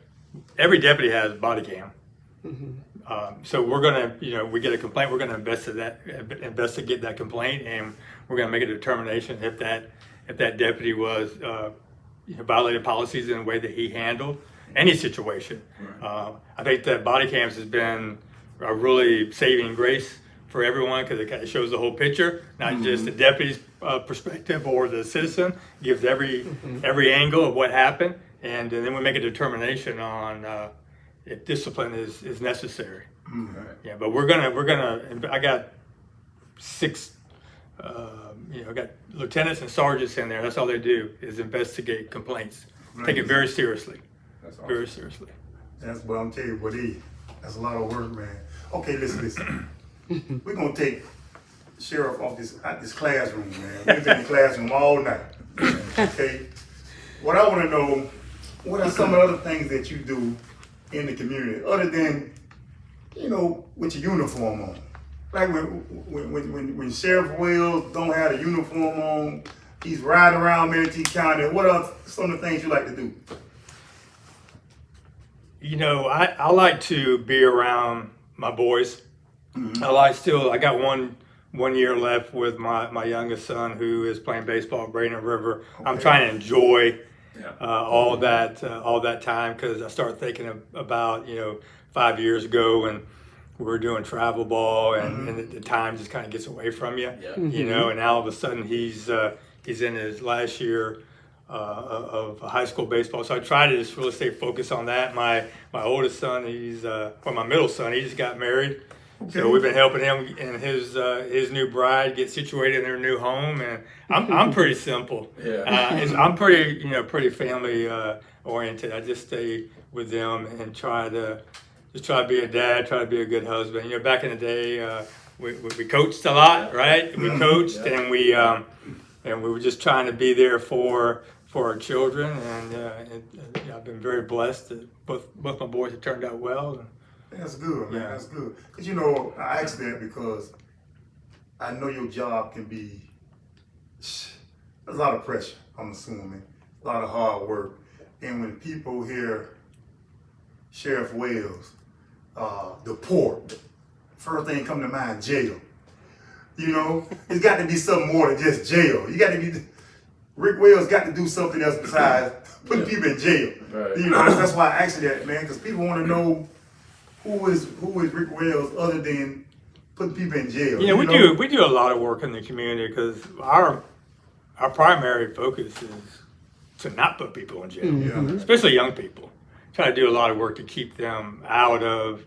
Every deputy has a body cam. So we're gonna, we get a complaint, we're gonna investigate that complaint, and we're gonna make a determination if that deputy was violated policies in the way that he handled any situation. I think that body cams has been a really saving grace for everyone because it kind of shows the whole picture, not just the deputy's perspective or the citizen. Gives every angle of what happened, and then we make a determination on if discipline is necessary. Right. Yeah, but we're gonna. I got 6. I got lieutenants and sergeants in there. That's all they do is investigate complaints. Take it very seriously. That's awesome. Very seriously. That's what I'm telling you, buddy. That's a lot of work, man. Okay, listen. We're gonna take sheriff out this classroom, man. We're in the classroom all night. Okay. What I want to know, what are some of the other things that you do in the community, other than, with your uniform on? Like when Sheriff Wells don't have a uniform on, he's riding around Manatee County. What are some of the things you like to do? I like to be around my boys. I got one year left with my youngest son who is playing baseball at Braden River. Okay. I'm trying to enjoy all that time because I started thinking about 5 years ago we're doing travel ball, and the time just kind of gets away from you, Yeah. you know. And now all of a sudden he's in his last year of high school baseball. So I try to just really stay focused on that. My oldest son, my middle son, he just got married. So we've been helping him and his new bride get situated in their new home, and I'm pretty simple. Yeah. I'm pretty family oriented. I just stay with them and try to be a dad, try to be a good husband. You know, back in the day, we coached a lot, right? We coached, and we were just trying to be there for our children, and I've been very blessed that both my boys have turned out well. That's good, man. Yeah. That's good. Because, you know, I asked that because I know your job can be, there's a lot of pressure, I'm assuming, a lot of hard work. And when people hear Sheriff Wells, the port, first thing come to mind, jail. You know, it's got to be something more than just jail. You got to be, Rick Wells got to do something else besides putting people in jail. Right. You know, that's why I asked you that, man, because people want to know who is Rick Wells other than putting people in jail. You know, we do a lot of work in the community because our primary focus is to not put people in jail, especially young people. Try to do a lot of work to keep them out of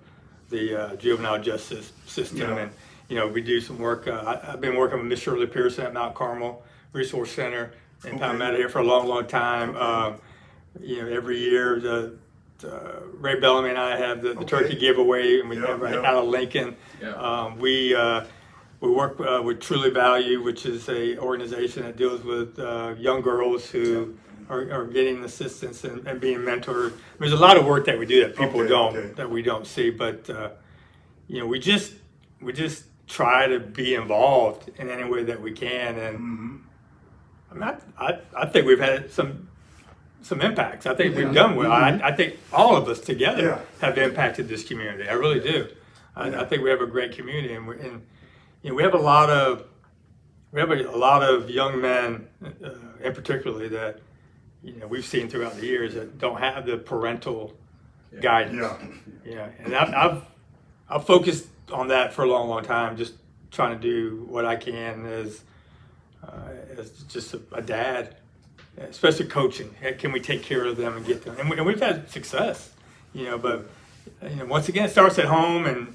the juvenile justice system, and you know, we do some work. I've been working with Miss Shirley Pearson at Mount Carmel Resource Center in Palmetto here for a long time. You know, every year Ray Bellamy and I have the turkey giveaway, and we have out of Lincoln. We work with Truly Value, which is a organization that deals with young girls who are getting assistance and being mentored. There's a lot of work that we do that people that we don't see, but you know, we just try to be involved in any way that we can, and I think we've had some impacts. I think we've done well. I think all of us together have impacted this community. I really do. I think we have a great community, and you know, we have a lot of young men, in particularly, that you know we've seen throughout the years that don't have the parental guidance. And I've focused on that for a long time, just trying to do what I can as just a dad. Especially coaching, can we take care of them and get them? And we've had success, you know. But you know, once again, it starts at home, and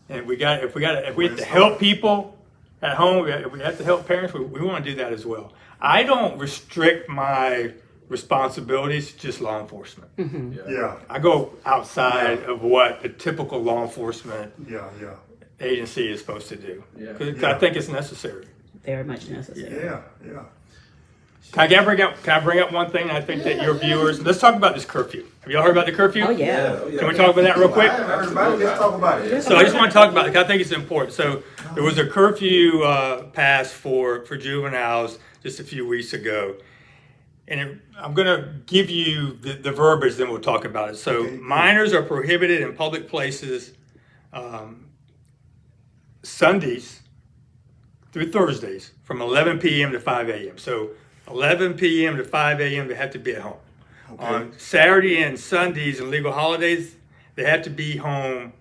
if we have to help people at home, if we have to help parents, we want to do that as well. I don't restrict my responsibilities to just law enforcement. I go outside of what a typical law enforcement agency is supposed to do, because I think it's necessary. Very much necessary. Can I bring up one thing? I think that your viewers, let's talk about this curfew. Have y'all heard about the curfew? Oh yeah. Can we talk about that real quick? Let's talk about it. So I just want to talk about it because I think it's important. So there was a curfew passed for juveniles just a few weeks ago. And I'm going to give you the verbiage, then we'll talk about it. So minors are prohibited in public places Sundays through Thursdays from 11 p.m. to 5 a.m. So 11 p.m. to 5 a.m. they have to be at home. On Saturday and Sundays and legal holidays, they have to be home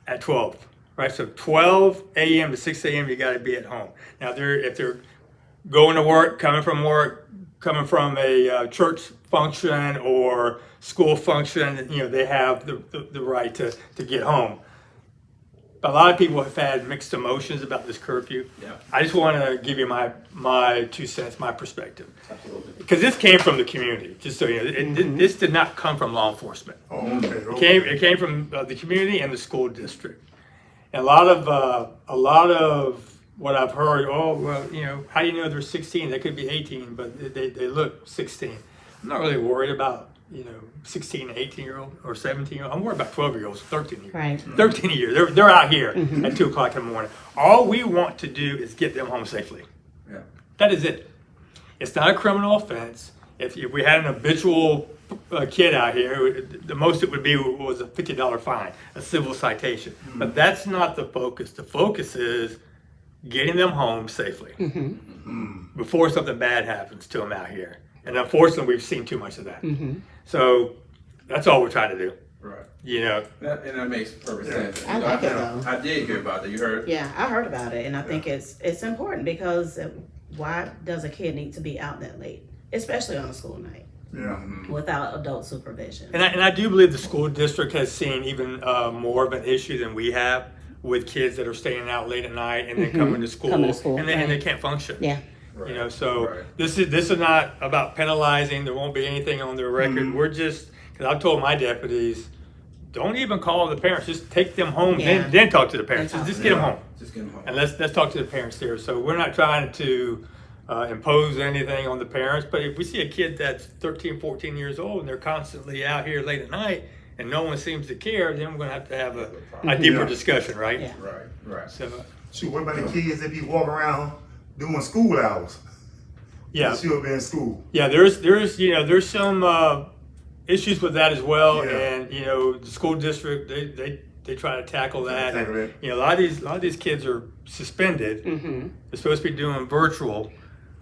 at 12. Right, so 12 a.m. to 6 a.m. you got to be at home. Now, if they're going to work, coming from a church function or school function, you know, they have the right to get home. But a lot of people have had mixed emotions about this curfew. I just want to give you my 2 cents, my perspective. Absolutely. Because this came from the community, just so you know. This did not come from law enforcement. It came from the community and the school district. And a lot of what I've heard, you know, how do you know they're 16? They could be 18, but they look 16. I'm not really worried about, you know, 16, 18-year-old or 17-year-old. I'm worried about 12-year-olds, 13-year-olds. Right. 13 a year. They're out here at 2 o'clock in the morning. All we want to do is get them home safely. That is it. It's not a criminal offense. If we had an habitual kid out here, the most it would be was a $50 fine, a civil citation. But that's not the focus. The focus is getting them home safely before something bad happens to them out here. And unfortunately, we've seen too much of that. So that's all we're trying to do. Right. And that makes perfect sense. I like it though. I did hear about that. You heard? Yeah, I heard about it, and I think it's important because why does a kid need to be out that late, especially on a school night, Yeah. without adult supervision? And I do believe the school district has seen even more of an issue than we have with kids that are staying out late at night and then coming to school, and they can't function. Yeah. Right. So Right. this is not about penalizing. There won't be anything on their record. We're just, because I've told my deputies, don't even call the parents. Just take them home, Yeah. then talk to the parents. Then talk Just to get them Yeah. home, Just get them home. and let's talk to the parents there. So we're not trying to impose anything on the parents, but if we see a kid that's 13, 14 years old and they're constantly out here late at night and no one seems to care, then we're going to have a deeper Yeah. discussion, right? Yeah. Right. So Shoot, what about the kids that be walking around doing school hours? yeah. They should be in school. Yeah, there's some issues with that as well, Yeah. and the school district they try to tackle that. Tackle And, it. a lot of these kids are suspended. Mm-hmm. They're supposed to be doing virtual,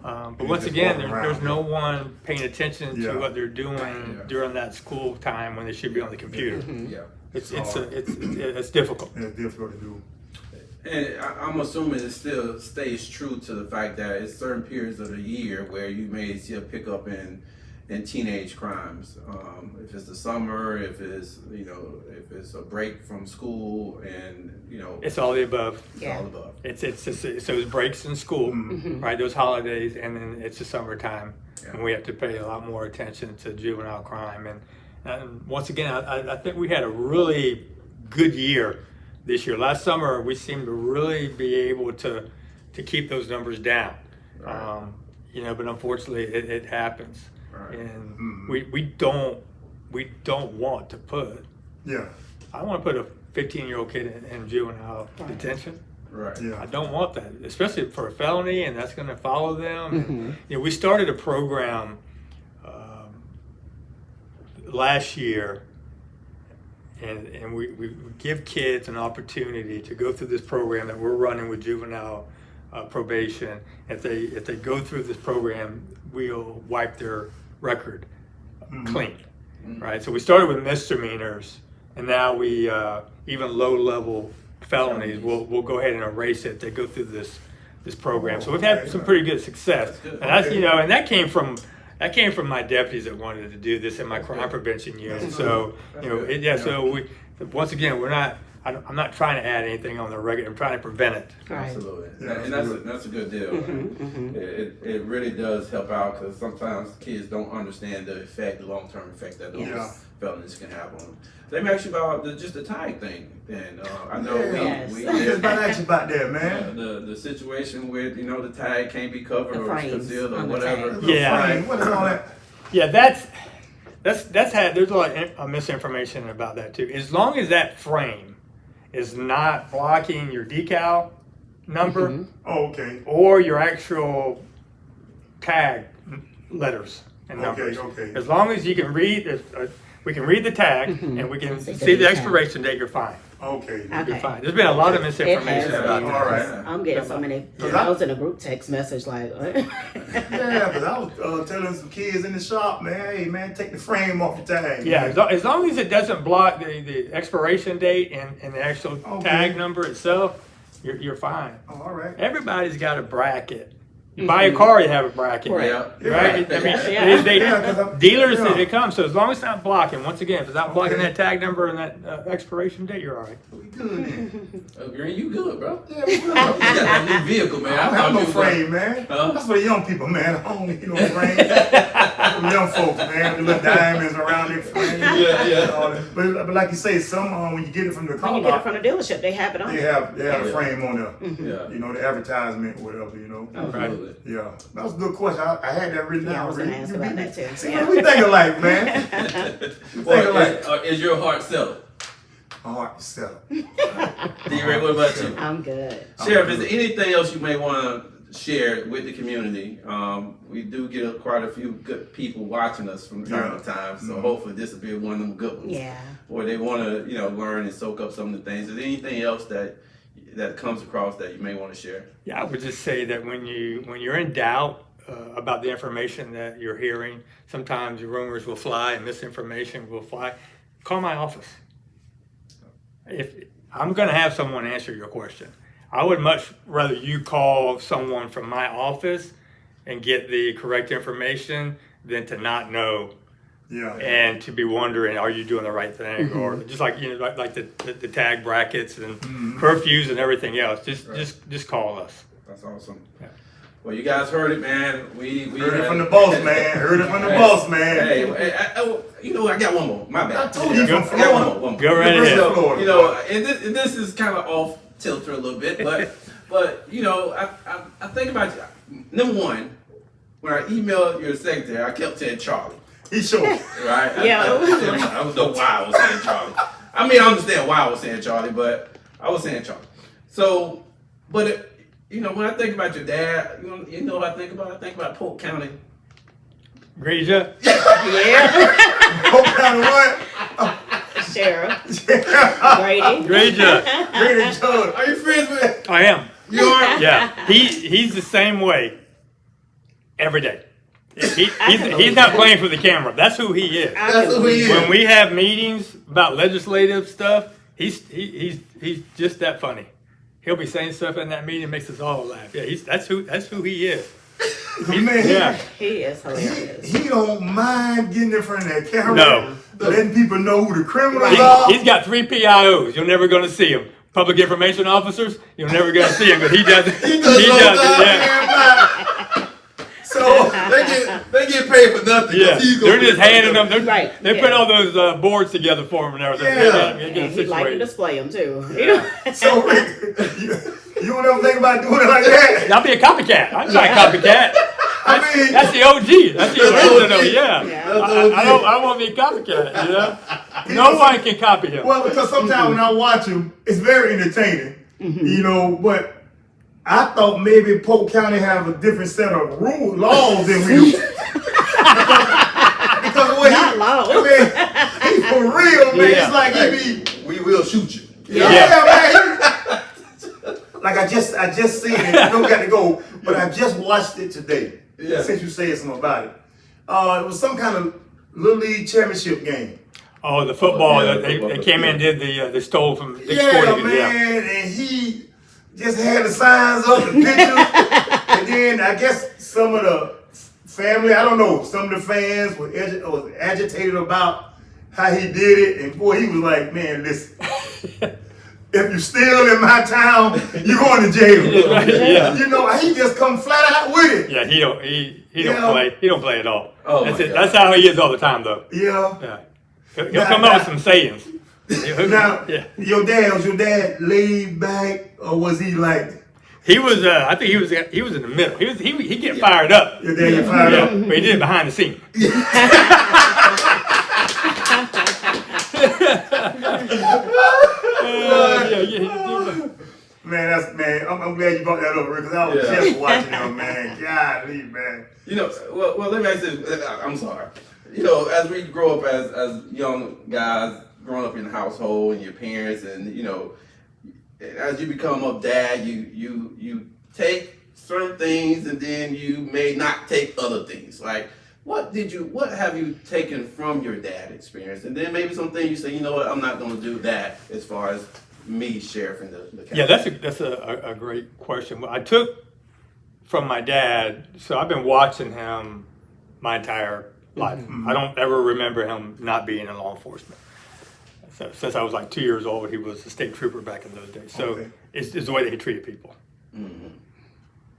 but Yeah, once just again, walking there's around. no one paying attention Yeah. to what they're doing Yeah. during that school time when they should be on the computer. Yeah. It's difficult. It's difficult to do. And I'm assuming it still stays true to the fact that it's certain periods of the year where you may see a pickup in teenage crimes. If it's the summer, if it's a break from school, and It's all the above. it's Yeah. all above. It's those breaks in school, right? Those holidays, and then it's the summertime, Yeah. and we have to pay a lot more attention to juvenile crime. And once again, I think we had a really good year this year. Last summer, we seemed to really be able to keep those numbers down. Right. But unfortunately, it happens, Right. and we don't want to put. Yeah. I don't want to put a 15-year-old kid in juvenile detention. Right. Yeah. I don't want that, especially for a felony, and that's going to follow them. And, we started a program last year, and we give kids an opportunity to go through this program that we're running with juvenile probation. If they go through this program, we'll wipe their record clean, right? So we started with misdemeanors, and now we even low-level felonies. We'll go ahead and erase it. They go through this program. So we've had some pretty good success, That's good. and that's and that came from my deputies that wanted to do this in my crime prevention unit. So So we once again I'm not trying to add anything on the record. I'm trying to prevent it. Right. Absolutely. Yeah, And that's a good deal. It really does help out because sometimes kids don't understand the long-term effect that those Yeah. felonies can have on them. Let me ask you about just the tag thing. And I know Yeah. we I was just about to ask you about that, man. the situation with the tag can't be covered The or it's frames concealed or on the whatever. tag. Yeah. Frame, what is all that? Yeah, that's there's a lot of misinformation about that too. As long as that frame is not blocking your decal number Oh, okay. or your actual tag letters and Okay, numbers. okay. As long as you can read, we can read the tag and we can See see the the expiration date, you're fine. Okay. Okay. You're fine. There's been a lot of It misinformation has about been. that. All right. I'm getting so many. Yeah. I was in a group text message like, Yeah, because I was telling some kids in the shop, man, hey, man, take the frame off your tag. Yeah, man. as long as it doesn't block the expiration date and the actual Okay. tag number itself, you're fine. Oh, all right. Everybody's got a bracket. You buy a car, you have a bracket. Right. Yeah. Right? I mean, Yeah. they- 'cause I'm- dealers, yeah. they come. So as long as it's not blocking, once again, if it's not blocking Okay. that tag number and that expiration date, you're all right. We good then. Green, you good, bro? Yeah, we good. You got that new vehicle, man. I don't thought have no you was frame, man. Huh? That's for the young people, man. I don't need no frame. Them young folks, man, the little diamonds around their frame. Yeah. All that. But like you say, some when you get it from the car when you get it lot, from the dealership, they have it on. they have a frame on there. Yeah. You know, the advertisement, whatever. You know. Absolutely. Yeah, that was a good question. I had that written down. Yeah, I was gonna Really. ask about that too. See, Yeah. we think alike, man. Well, is your heart settled? All right, so. D-Ray, what about you? I'm good. Sheriff, is there anything else you may want to share with the community? We do get quite a few good people watching us from time to time, so hopefully this will be one of them good ones. Yeah. Where they want to, learn and soak up some of the things. Is there anything else that comes across that you may want to share? Yeah, I would just say that when you're in doubt about the information that you're hearing, sometimes rumors will fly and misinformation will fly. Call my office. if I'm going to have someone answer your question, I would much rather you call someone from my office and get the correct information than to not know Yeah. and to be wondering, are you doing the right thing? Or just like, like the tag brackets and curfews and everything else. Just call us. That's awesome. Yeah. Well, you guys heard it, man. We Heard it from the boss, man. Heard it from the boss, man. Hey, I got one more. My bad. I told you from I got Florida. one more. Go right ahead. And this is kind of off tilter a little bit, but I think about you. Number one, when I emailed your secretary, I kept saying Charlie. He showed. Right? Yeah. I don't know why I was saying Charlie. I mean, I understand why I was saying Charlie, but I was saying Charlie. So, but when I think about your dad, you know what I think about? I think about Polk County. Grady, Judd? Yeah. Polk County what? Sheriff. Grady. Grady, Judd. Grady Judd. Are you friends with? I am. You are? Yeah. He's the same way every day. He's not playing for the camera. That's who he is. That's who he is. When we have meetings about legislative stuff, he's just that funny. He'll be saying stuff in that meeting, makes us all laugh. Yeah, that's who he is. Man, Yeah. He is hilarious. he don't mind getting in front of that camera. No. Letting people know who the criminals are. He's got 3 PIOs. You're never going to see him. Public information officers. You're never going to see him, but he does it. He does it. Yeah. So They get paid for nothing. Yeah. They're just handing them. Right, They yeah. put all those boards together for him and everything. Yeah. They get And he'd like to situated. display them too. so you don't ever think about doing it like that. I'll be a copycat. I'm not a copycat. I mean, That's the OG. That's the original. Yeah. Yeah. I won't be a copycat. You know, no one can copy him. well, because sometimes when I watch him, it's very entertaining. But I thought maybe Polk County have a different set of laws than we do. because the way Not laws. I mean, he for real, man. Yeah. It's like he be. We will shoot you. Yeah, man. Like I just seen it. I don't got to go, but I just watched it today. Yeah. Since you said something about it, it was some kind of little league championship game. Oh, the football. Oh, yeah, they football. came in and did they stole from Dick's Yeah, Sporting Goods. man, and he just had the signs up, the pictures, and then I guess some of the family, I don't know, some of the fans were agitated about how he did it, and boy, he was like, man, listen. If you steal in my town, you're going to jail. Yeah. You know, he just come flat out with it. Yeah, he don't Yeah. play. He don't play at all. Oh, That's my it. God. That's how he is all the time, though. Yeah. Yeah, he'll come up with some sayings. Now, Yeah. was your dad laid back, or was he like, He was. I think he was in the middle. He get fired up. your dad get fired up? But he did it behind the scene. Man, I'm glad you brought that up, because I was just watching him, man. Golly, man. Well, let me ask you this. I'm sorry. As we grow up as young guys, growing up in the household and your parents, and as you become a dad, you take certain things, and then you may not take other things. Like, what have you taken from your dad experience, and then maybe something you say, you know what, I'm not going to do that as far as me sheriffing the county. Yeah, that's a great question. I took from my dad. So I've been watching him my entire life. Mm-hmm. I don't ever remember him not being in law enforcement. So since I was like 2 years old, he was a state trooper back in those days. So Okay. it's the way that he treated people. Mm-hmm.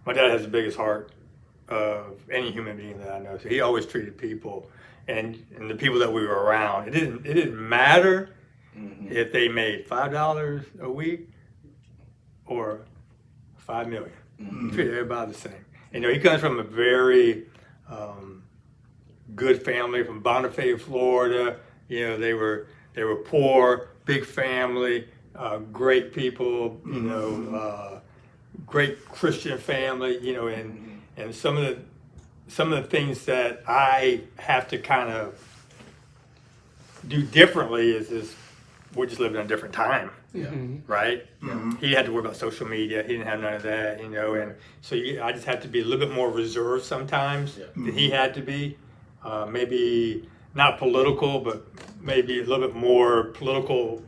My dad has the biggest heart of any human being that I know. So he always treated people and the people that we were around. It didn't matter if they made $5 a week or $5 million. He treated everybody the same. He comes from a very good family from Bonifay, Florida. They were poor, big family, great people. Great Christian family. And some of the things that I have to kind of do differently is we're just living in a different time. Yeah. Right? He had to worry about social media. He didn't have none of that, and so I just had to be a little bit more reserved sometimes than he had to be. Maybe not political, but maybe a little bit more political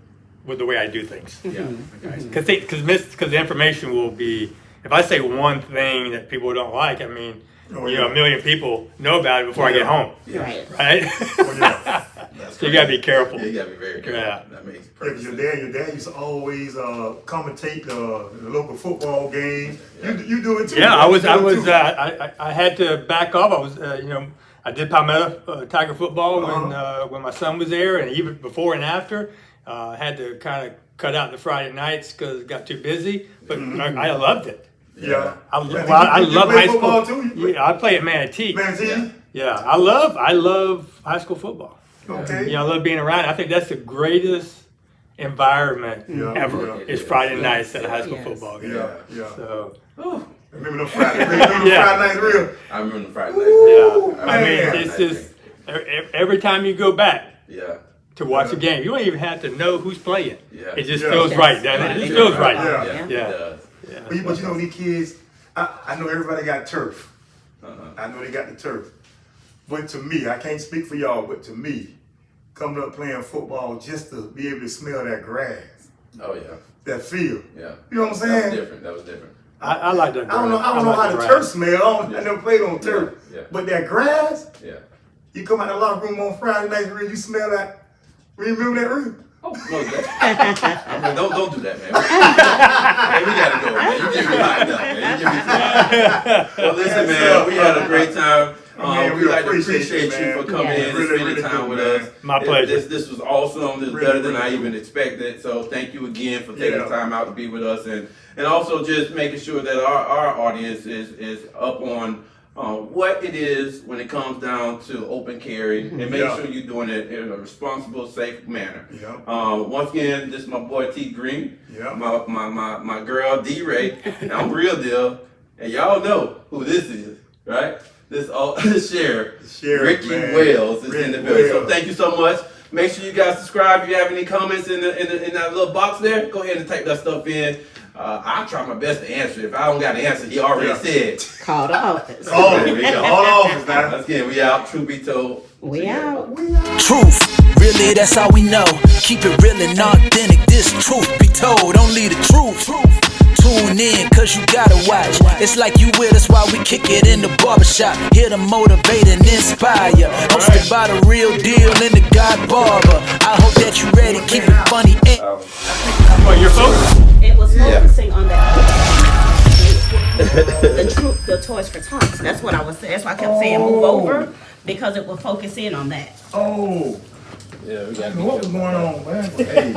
with the way I do things. Yeah. Okay. Because the information will be, if I say one thing that people don't like, I mean, Oh, you know, a million people know about it before I get home, Right. right? Oh, yeah. That's So you gotta be careful. Yeah, you gotta be very careful. Yeah. That makes Yeah, perfect 'cause sense. your dad used to always commentate the local football games. You do it too. Yeah, You do I it was, too. I had to back off. I was, you know, I did Palmetto Tiger football when my son was there, and even before and after. Had to kind of cut out the Friday nights because it got too busy, but I loved it. Yeah. I You love play high football school. too? You Yeah, I play at Manatee. Manatee? Yeah, I love high school football. Okay. You know, I love being around. I think that's the greatest environment Yeah, ever. yeah. Is Friday nights at a high school Yes. football game. Yeah, yeah. So Remember the Friday night Yeah. real? I remember the Friday night. yeah, I mean, man. it's just every time you go back Yeah. to watch a game, you don't even have to know who's playing. Yeah. It just Yeah. feels right, doesn't it? It just feels right. Yeah. Yeah. It does. But you know, these kids, I know everybody got turf. Uh-huh. I know they got the turf. But to me, I can't speak for y'all, but to me, coming up playing football just to be able to smell that grass, Oh yeah. that field. Yeah. You know what I'm That was saying? different. That was different. I like that. I don't know how like the grass. turf smell. I never played on turf. Yeah. But that grass, Yeah. you come out of the locker room on Friday night, you smell that. Remember that room? Oh, no, that. I mean, don't do that, man. Hey, we gotta go, man. You get me hyped up, man. You get me hyped. Well, listen, man. We had a great time. Man, we we like to appreciate appreciate you, you man. for coming Yeah. in and Really, spending really time do, with man. us. My pleasure. This was awesome. This was Really, better than I really. even expected. So thank you again for taking Yeah. time out to be with us, and also just making sure that our audience is up on what it is when it comes down to open carry, and make Yeah. sure you're doing it in a responsible, safe manner. Yeah. Once again, this is my boy T Green, Yeah. my girl D Ray, and I'm Real Deal, and y'all know who this is, right? This sheriff, Sheriff, Ricky man. Wells is in the building. So Wells. thank you so much. Make sure you guys subscribe. If you have any comments in that little box there, go ahead and type that stuff in. I'll try my best to answer. If I don't got an answer, he already Yeah. said. Call the office. Oh, There we go. all the office now. Once again, we out. Troof Be Told. We out. Truth, really, that's all we know. Keep it real and authentic. This truth be told, only the truth. Tune in, cause you gotta watch. It's like you with us while we kick it in the barbershop. Here to motivate and inspire. Hosted by the Real Deal and the God Barber. I hope that you ready, keep it funny. Well, your folks. It was focusing on that. The Toys for Tots. That's what I was saying. That's why I kept saying move over, because it will focus in on that. Oh, Yeah, we got what was going on, man? Hey.